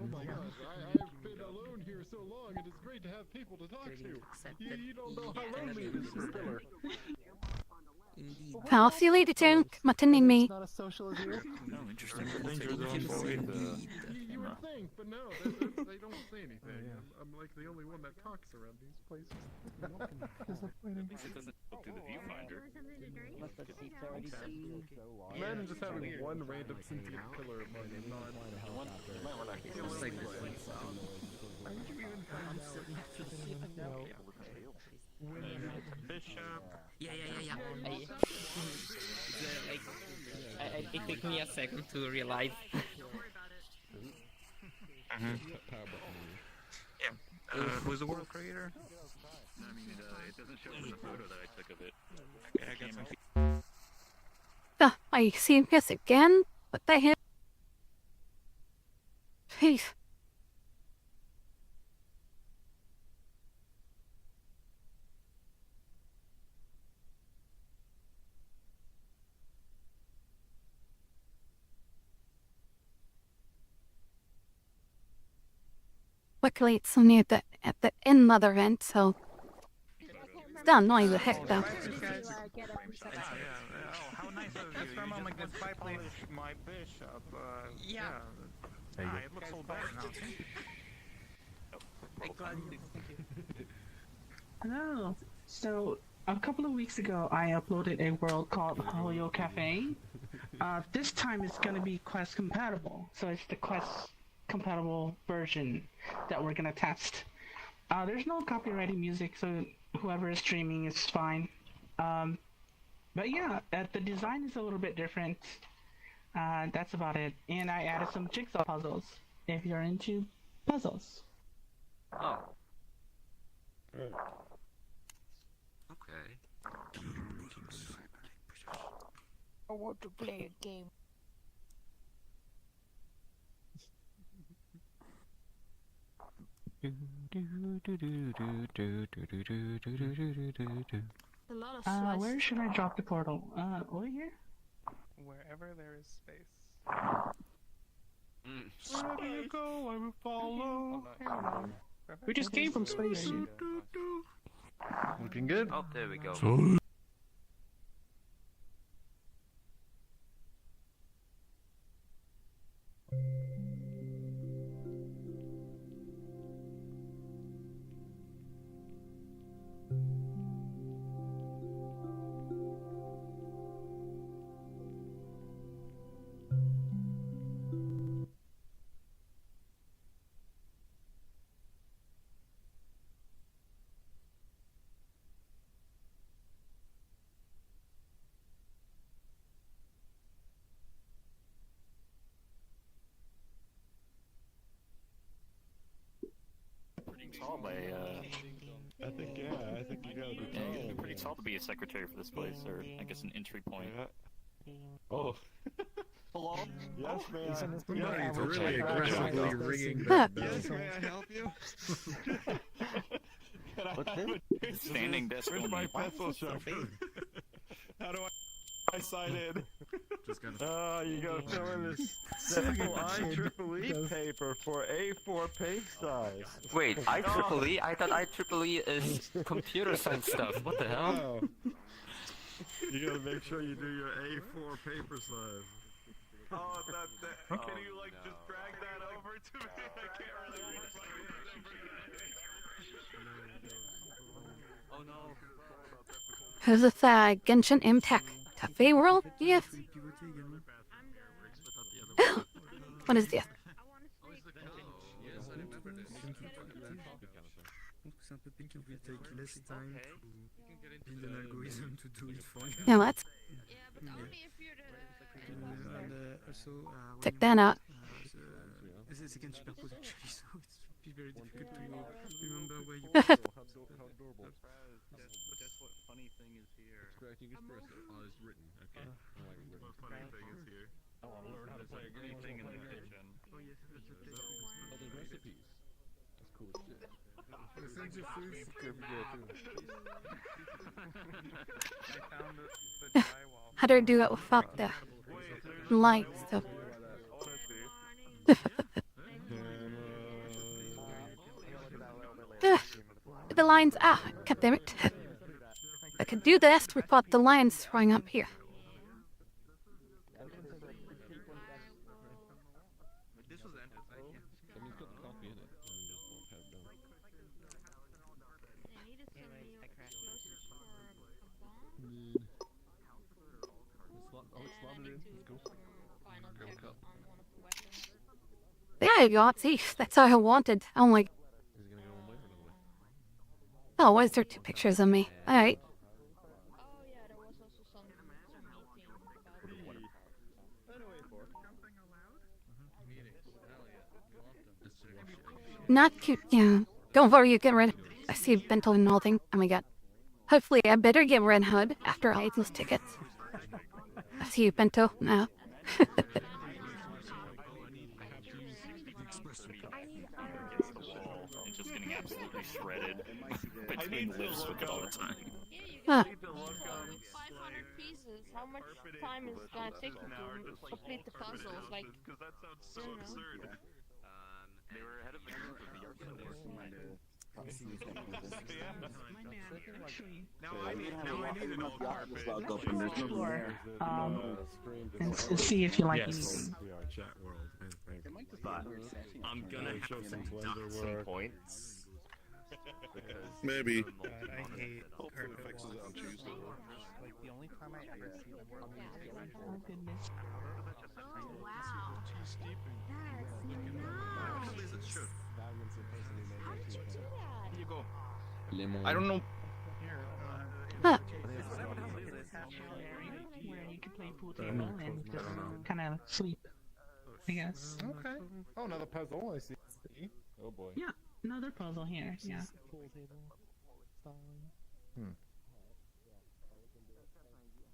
Oh my gosh, I've been alone here so long, it is great to have people to talk to. You don't know how lonely it is for Stiller. I'll see you later, June. Matining me. Not as social as you? No, interesting. Danger's on avoid the You would think, but no, they don't say anything. I'm like the only one that talks around these places. At least it doesn't go through the viewfinder. Imagine just having one random sentient killer among non. Bishop. Yeah. It took me a second to realize. Was the world creator? I mean, it doesn't show in the photo that I took of it. Okay, I got some. I see this again? What the hell? Jeez. Luckily, it's only at the end of the event, so it's not annoying the heck though. Oh, how nice of you. For a moment, goodbye, please. My bishop. Yeah. It looks all better now. Hello. So, a couple of weeks ago, I uploaded a world called Hoyo Cafe. This time it's going to be Quest compatible. So it's the Quest compatible version that we're going to test. There's no copyrighted music, so whoever is streaming is fine. But yeah, the design is a little bit different. That's about it. And I added some jigsaw puzzles, if you're into puzzles. Oh. Okay. I want to play a game. Where should I drop the portal? Over here? Wherever there is space. Wherever you go, I will follow. We just came from space. Looking good. Oh, there we go. Tall by, I think you gotta be yeah, you gotta be pretty tall to be a secretary for this place, or I guess an entry point. Oh. Hello? Yes, man. Somebody's really aggressively ringing Huh. the bell. Yes, may I help you? What's this? Standing desk Where's only. my pencil sharpener? How do I sign in? Just gotta... You gotta fill in this simple IEEE paper for A4 page size. Wait, IEEE? I thought IEEE is computer science stuff. What the hell? No. You gotta make sure you do your A4 paper size. Oh, can you like just drag that over to me? I can't really read Oh no. Who's this Genshin Impact Cafe World? Yes. What is this? C'est un peu pink and will take less time to build an algorithm to do it for you. Yeah, let's check that out. They can superpose actually, so it's very difficult to remember where you Guess what funny thing is here? Oh, it's written. Okay. What funny thing is here? Oh, I'll learn how to play anything in the kitchen. Oh yes, that's the Oh, there's recipes. That's cool as shit. How do I do it without the lights? So. The lines. Ah, God damn it. I could do this without the lines throwing up here. There you go. See, that's how I wanted. I'm like, oh, why is there two pictures of me? All right. Not cute. Yeah. Don't worry, you get rid. I see Bento and all thing. Oh my god. Hopefully, I better get Red Hood after I ate those tickets. I see you, Bento. Now. It's just getting absolutely shredded. Between lives with it all the time. Huh. 500 pieces. How much time is it gonna take to complete the puzzles? Like, because that sounds so absurd. They were ahead of the group with VRC. Now I need an old carpet. Let's explore and see if you like anything. VRChat world. But I'm gonna have to deduct some points. Maybe. I hate carpet Fixes it on Tuesday. Like the only time I ever see the world Oh goodness. oh wow. That's nice. How did you do that? Here you go. Lemon. I don't know. Huh. Where you can play pool table and just kind of sleep, I guess. Okay. Oh, another puzzle. I see. Oh boy. Yeah, another puzzle here. Yeah.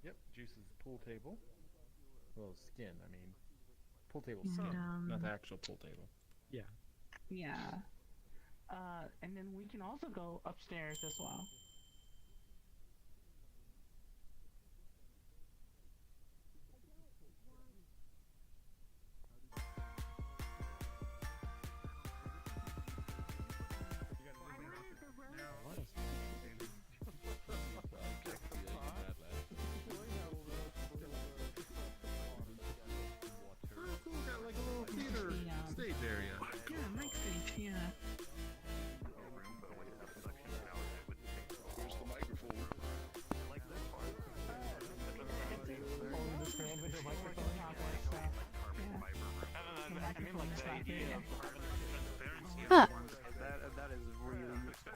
Yep. Juice's pool table. Well, skin. I mean, pool table And, skin, not the actual pool table. Yeah. Yeah. And then we can also go upstairs as well. Stage area. Yeah, mic stage. Yeah. Where's the microphone? Huh. That is really useful.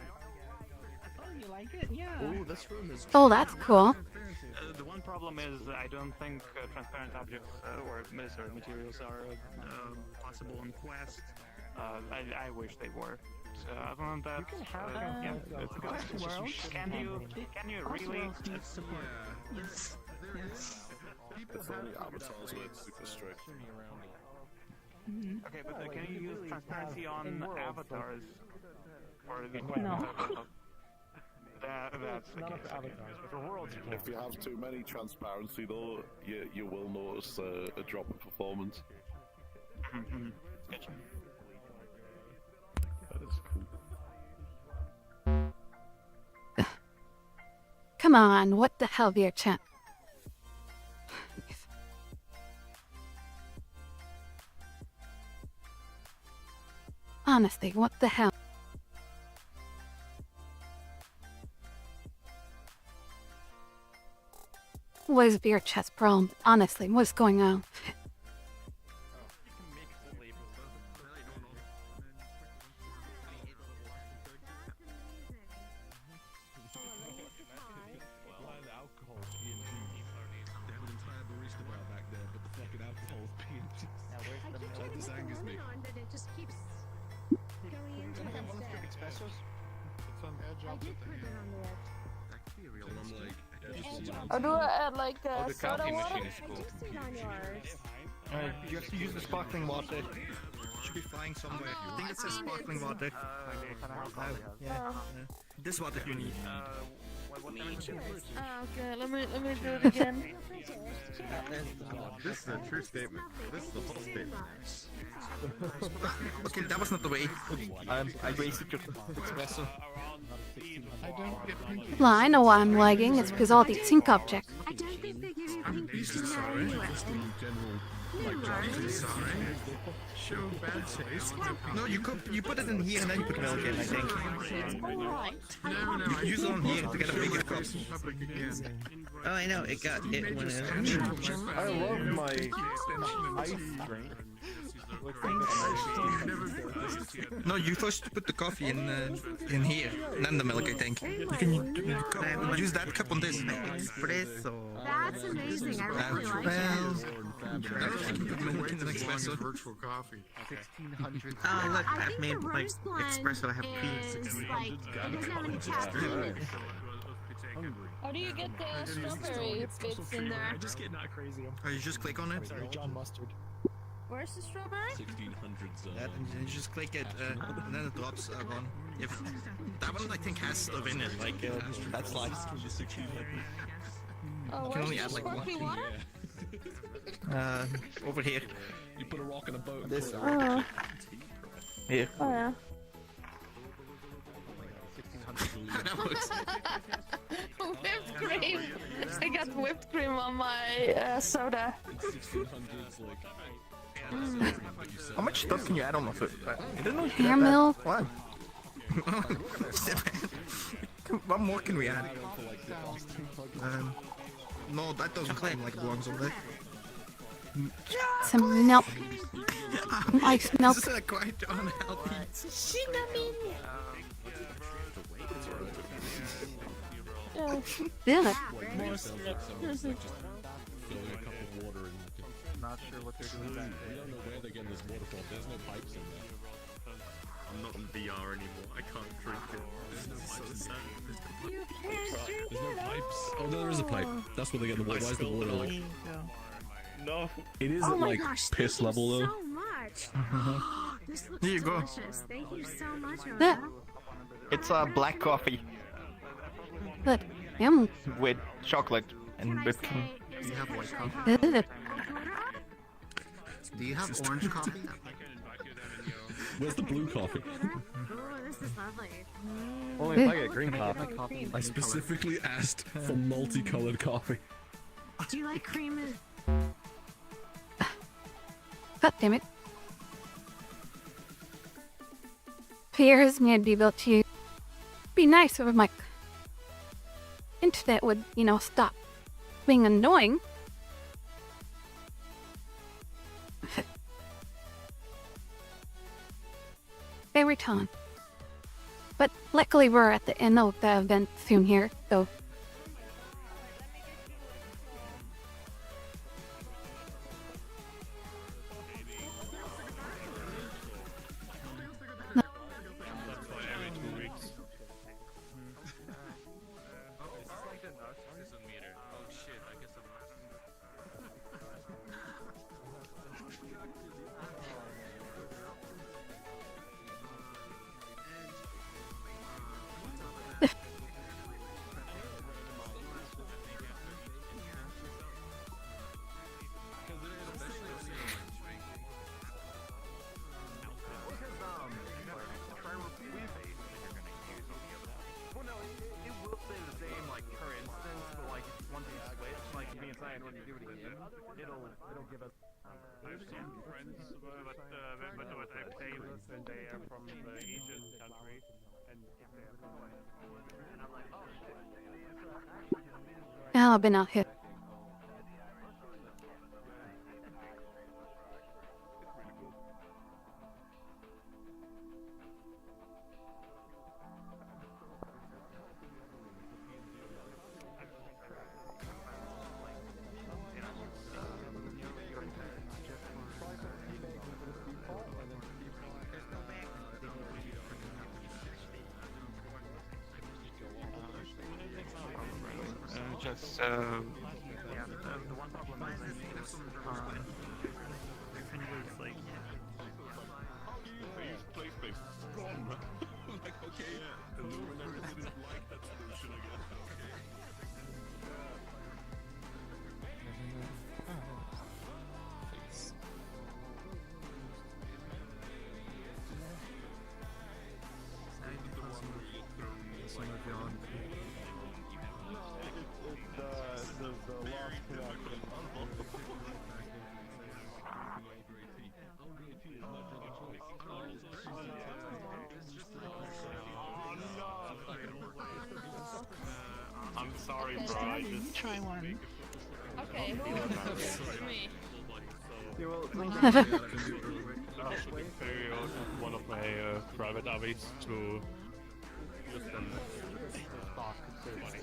Oh, you like it? Yeah. Oh, this room is. Oh, that's cool. The one problem is I don't think transparent objects or materials are possible on Quest. I wish they were. So other than that, yeah, it's good. Can you really? Support. Yes. Yes. It's only avatars where it's super strict. Mm-hmm. Okay, but can you use transparency on avatars? For the No. That's the case. For worlds, If you have too many transparency, though, you will notice a drop in performance. Gotcha. That is cool. Come on, what the hell, VRChat? Honestly, what the hell? What is VRChat's problem? Honestly, what's going on? Or do I add like the soda coffee water? machine is cool. You have to use the sparkling water. It should be flying somewhere. I think it says sparkling water. Yeah. This water you need. Okay, let me do it again. This is a true statement. This is the whole statement. Okay, that was not the way. I wasted your espresso. Well, I know why I'm lagging. It's because all these sync objects. I don't think they give you pink peach in that anyway. Sorry. Show bad taste. No, you put it in here and then you put milk in, I think. No, You use it on here to get a bigger cup. Oh, I know, it went in. I love my ice drink. No, you first put the coffee in here, and then the milk, I think. You can use that cup on this. Espresso. That's amazing. I really like You can put milk in the espresso. Virtual coffee. Oh, look, I I've think made the like roast blend espresso. I have is cream. like, it doesn't have any caffeine. How do you get the strawberry bits in there? Just get not crazy. Oh, you just click on it? Sorry, John Mustard. Where's the strawberry? 1600s. That, and you just click it, and then it drops one. If that one, I think, has stuff in it, like that's like. Oh, You can only where's add the like one. sparkling water? Over here. You put a rock in a boat. This. Oh. Here. Oh yeah. That works. Whipped cream. I got whipped cream on my soda. How much stuff can you add on the food? I don't know. If you Hair can add milk. that. What? What more can we add? No, that doesn't seem like it belongs on there. Some milk. Ice milk. This is quite unhealthy. Cinnamon. Yeah. Not sure what they're doing back We don't know where they're getting this water from. There's no pipes in there. I'm not in VR anymore. I can't drink it. You can't drink There's no it. pipes. Oh, no, there is a pipe. That's where they get the water. Why is the water like... No. It Oh isn't my like gosh, piss thank level you though. so much. This looks Here you go. delicious. Thank you so much, Yeah. Oda. It's black coffee Good. Yum. with chocolate and whipped cream. Do you have white coffee? Good. Do you have orange coffee? Where's the blue coffee? Oh, this is lovely. Only if I get green coffee. I specifically asked for multicolored coffee. Do you like cream? God damn it. Fears need to be built to be nice if my internet would, stop being annoying. Every time. But luckily we're at the end of the event soon here, so It'll give us. I've seen friends, but they pay and they are from the Asian country, and if they have and I'm like, oh shit. now I've been out here. Because yeah, the one problem is I think it's like They use PlaySpace. Gone. Like, okay, the luminaries didn't like that solution, I guess. I'm sorry, bro. I just try one. Okay, me. one of my private hobbies to use them stock money.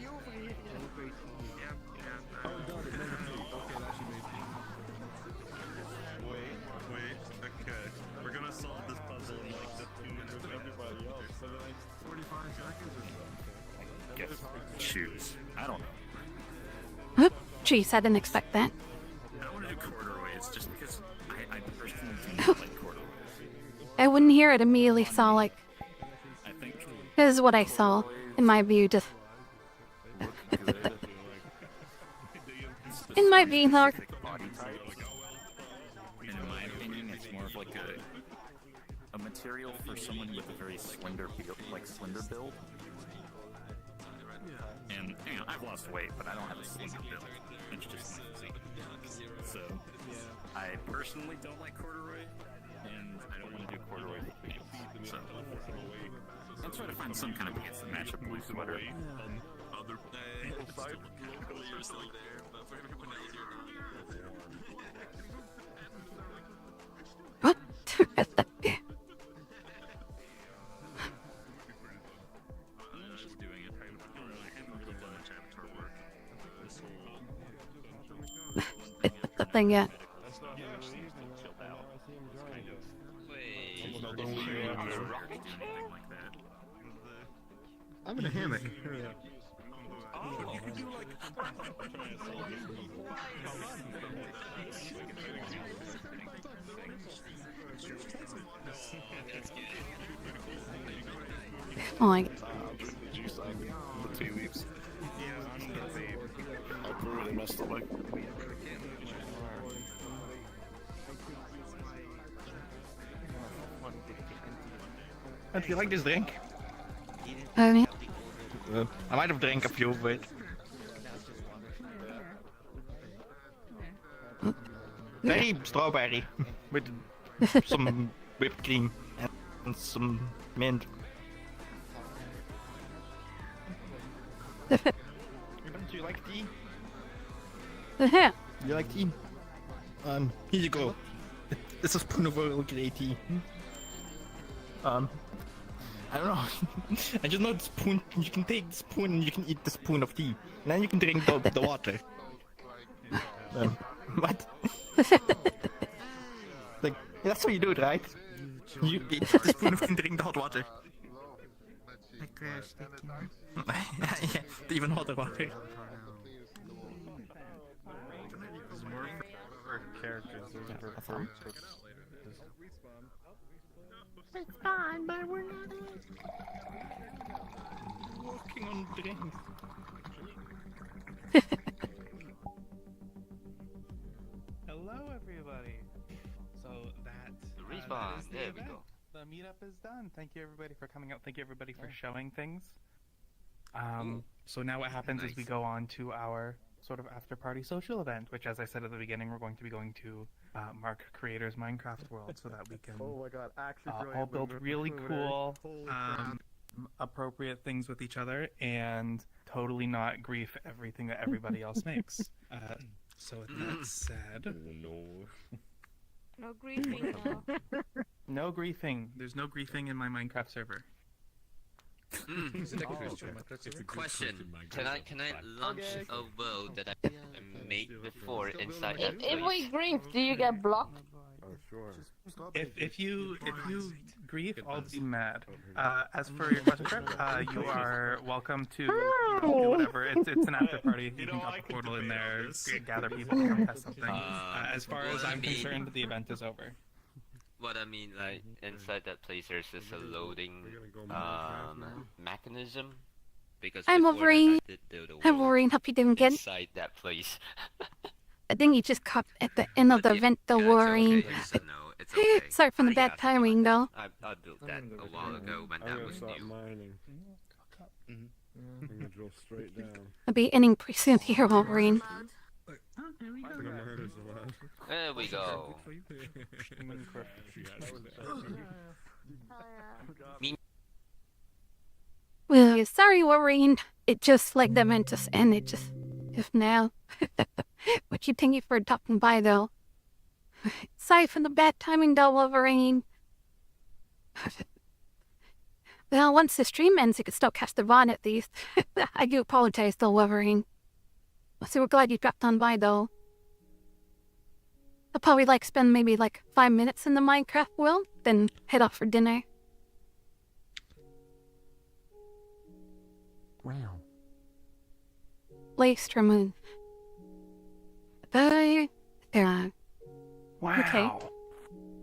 Wait, okay. We're gonna solve this puzzle in like the 2 minutes with everybody else for the next 45 seconds or so. Guess choose. I don't know. Jeez, I didn't expect that. I want to do corduroys just because I personally do not like corduroys. I wouldn't hear it immediately saw like I think this is what I saw in my view. Just in my view, Lark. and in my opinion, it's more of like a material for someone with a very slender build. And you know, I've lost weight, but I don't have a slender build. It's just my physique. So I personally don't like corduroy, and I don't want to do corduroy with pants. So I'll try to find some kind of pants that match a blue sweater. Other people's side, locally you're still there, but for everyone else you're What? Just doing it. I haven't really done much avatar work. This whole The thing yet. That's not actually chilled out. It's kind of I'm in a hammock. Oh, you could do like Oh my. the tea leaves. I brewed it and messed it like. Do you like this drink? Yeah. I might have drank a few of it. Very strawberry with some whipped cream and some mint. Do you like tea? Yeah. You like tea? Here you go. It's a spoon of Earl Grey tea. I don't know. I just know the spoon. You can take the spoon and you can eat the spoon of tea. And then you can drink the water. What? Like, that's how you do it, right? You eat the spoon and drink the hot water. Yeah, even hotter water. Characters It's fine, but we're not walking on drinks. Hello, everybody. So that Respawn. is the There we event. go. The meetup is done. Thank you, everybody, for coming out. Thank you, everybody, for showing things. So now what happens is we go on to our sort of after-party social event, which, as I said at the beginning, we're going to be going to Mark Creator's Minecraft world so that we can Oh my god, actually all build really cool, appropriate things with each other and totally not grief everything that everybody else makes. So with that said... No griefing now. No griefing. There's no griefing in my Minecraft server. Question: Can I launch a world that I made before inside? If we grief, do you get blocked? Oh sure. If you Grief, I'll be mad. As for your question, you are welcome to do whatever. It's an after party. You can drop a portal in there, gather people, come test something. As far as I'm concerned, the event is over. What I mean, like, inside that place there's just a loading mechanism. Because I'm before that, Wolverine. I did the I'm Wolverine. Hope you didn't get it. inside that place. I think you just caught at the end of the event, though, Wolverine. It's okay. Sorry for the bad timing, though. I built that a while ago when that was new. Mining. I'm gonna drill straight down. I'll be ending pretty soon here, Wolverine. There we go. Well, sorry, Wolverine. It just like the event just ended. Just if now. What you thank you for dropping by, though. Sorry for the bad timing, though, Wolverine. Well, once the stream ends, you can still catch the VOD at least. I do apologize, though, Wolverine. So we're glad you dropped on by, though. I'll probably spend maybe 5 minutes in the Minecraft world, then head off for dinner. Wow. Lace Moon. Bye. Wow. Okay.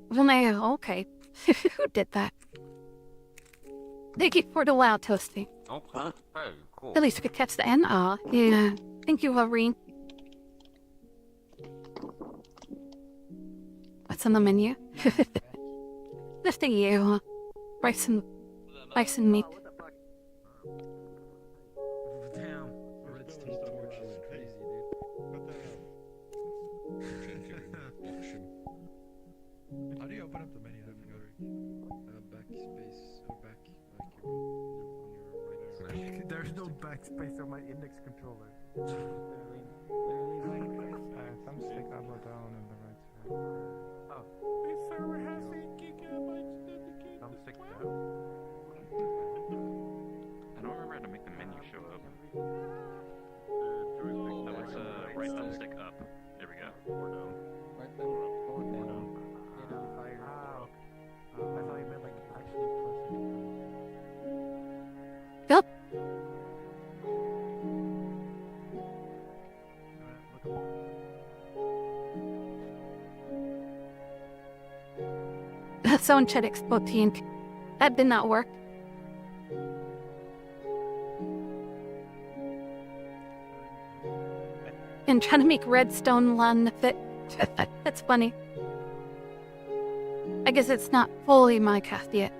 Well, now, okay. Who did that? Thank you for the wild toasting. Okay. Oh, cool. At least we could catch the end. Aw, yeah. Thank you, Wolverine. What's on the menu? Just a you. Rice and meat. Damn. Red's taste auction is crazy, dude. How do you open up the menu? I forgot. Backspace or back, like on your right. There's no backspace on my index controller. Thumbstick up or down on the right side. Oh. This server has 8 gigabytes dedicated. Thumbstick down? I don't remember how to make the menu show up. That was right thumbstick up. There we go. Or down. Right thumbstick or down. Ah, okay. I thought you meant actually press it. Yep. Someone tried to explode TNT. That did not work. And trying to make redstone land fit. That's funny. I guess it's not fully Minecraft yet.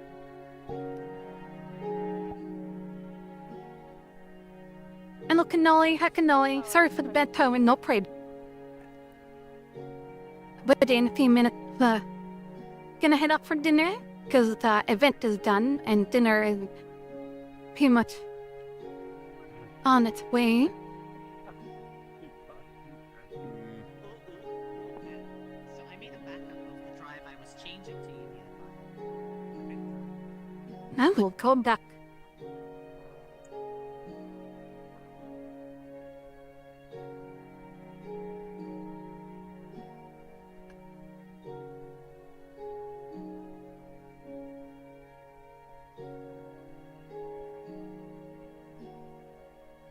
And look, Cannoli, hi Cannoli. Sorry for the bad tone and no pride. But in a few minutes, gonna head up for dinner because the event is done and dinner is pretty much on its way. So I made a backup of the drive I was changing to you. Now we'll go back.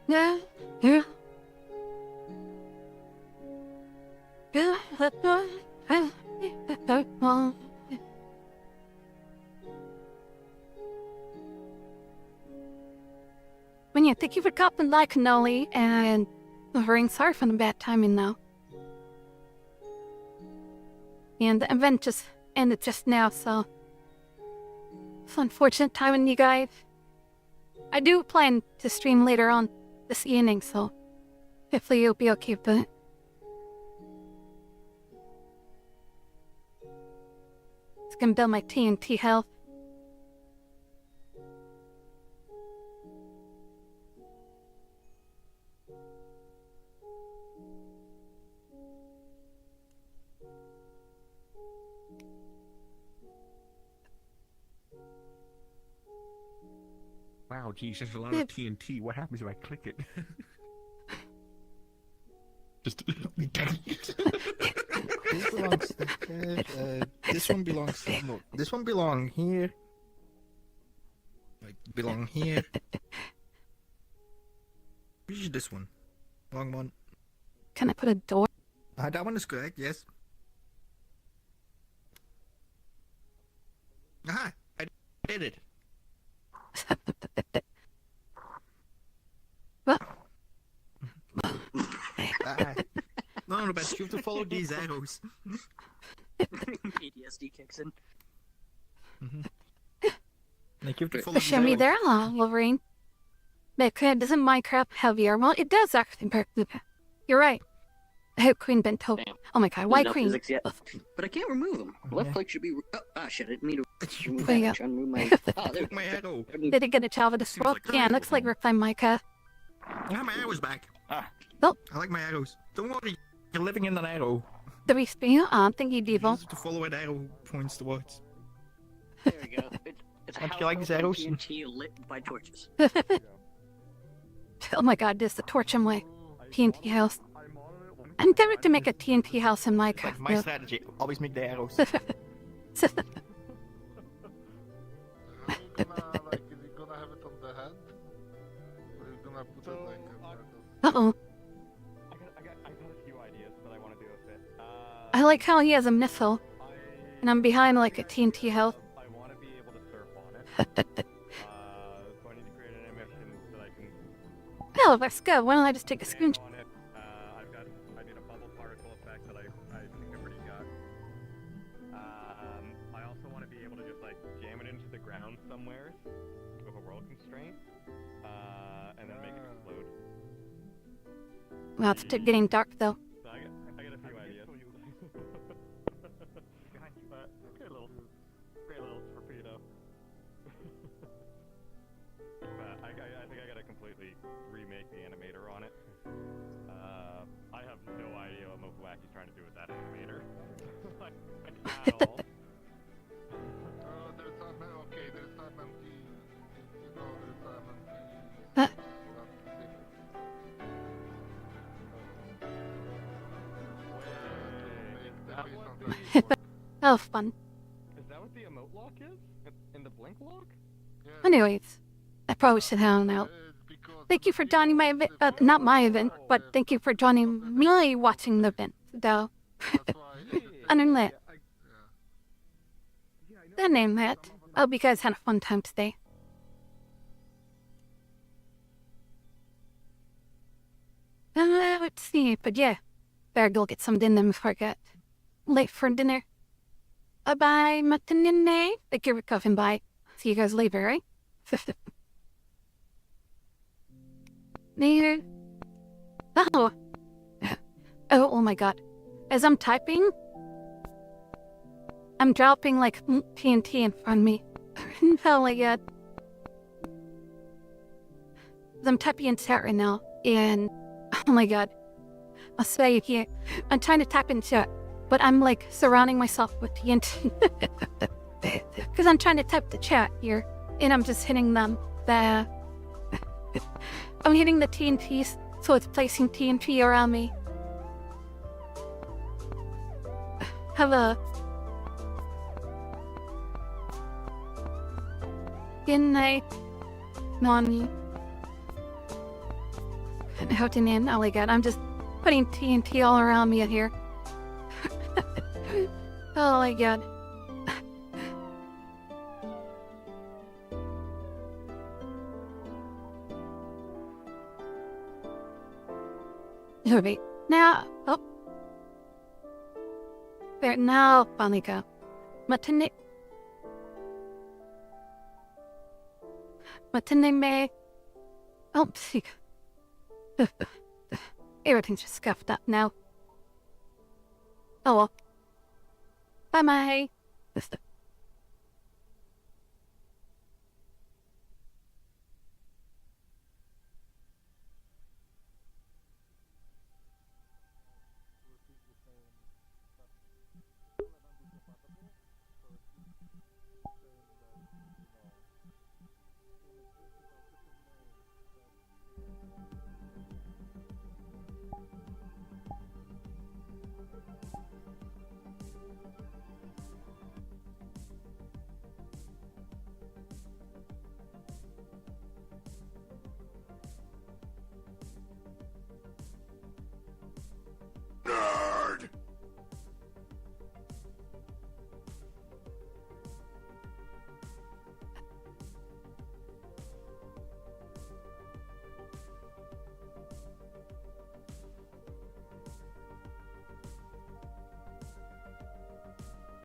Yeah, yeah. When you thank you for copping like Cannoli and Wolverine, sorry for the bad timing now. And the event just ended just now, so it's unfortunate timing, you guys. I do plan to stream later on this evening, so hopefully you'll be okay with it. It's gonna build my TNT health. Wow, geez, there's a lot of TNT. What happens if I click it? Just This belongs. This one belongs. No, this one belongs here. belong here. Which is this one? Wrong one. Can I put a door? That one is correct, yes. Aha! I did it. What? No, but you have to follow these arrows. PTSD kicks in. Like you have to follow Show me there, Wolverine. But doesn't Minecraft have VR? Well, it does actually. You're right. Queen Bento. Oh my god, why No Queen? physics yet. But I can't remove them. Left click should be. Shit! I didn't mean to remove There you that. go. Unmove my. Oh, there. My arrow. Did it get a child of the swap? Yeah, looks like we're playing Micah. I have my arrows back. Oh. I like my arrows. Don't worry, you're living in an arrow. The respawn on, thank you, Devo. You have to follow what arrow points towards. There we go. It's a Don't house you like these built on arrows? TNT lit by torches. Oh my god, this is the torch in my TNT house. I'm tempted to make a TNT house in Minecraft. Like my strategy, always make the arrows. Uh-oh. I got a few ideas that I want to do with it. I like how he has a missile, and I'm behind like a TNT house. I want to be able to surf on it. So I need to create an animation that I can. Oh, that's good. Why don't I just take a screenshot? On it. I did a bubble particle effect that I think I already got. I also want to be able to just like jam it into the ground somewhere with a world constraint, and then make it explode. Well, it's getting dark though. So I got a few ideas. But great little torpedo. But I think I gotta completely remake the animator on it. I have no idea what Mofuaki's trying to do with that animator. Like, at all. There's some empty. You know, there's some empty. Huh? Oh, fun. Is that what the emote lock is? In the blink lock? Anyways, I probably should hang out. Thank you for joining my event. Not my event, but thank you for joining me watching the event, though. Other than that, I hope you guys had a fun time today. Let's see, but yeah, better go get some dinner before I get late for dinner. Bye, matinee. Thank you for coming by. See you guys later, right? Later. Oh. Oh my god. As I'm typing, I'm dropping like TNT in front of me. Oh my god. I'm typing in chat right now, and oh my god. I'll say it here. I'm trying to type in chat, but I'm like surrounding myself with TNT. Because I'm trying to type the chat here, and I'm just hitting them. I'm hitting the TNTs, so it's placing TNT around me. Have a good night, Nani. Out and in. Oh my god, I'm just putting TNT all around me in here. Oh my god. Wait. Now. Oh. There. Now, finally go. Matane. Matane. Oh, see. Everything's just scuffed up now. Oh well. Bye, bye.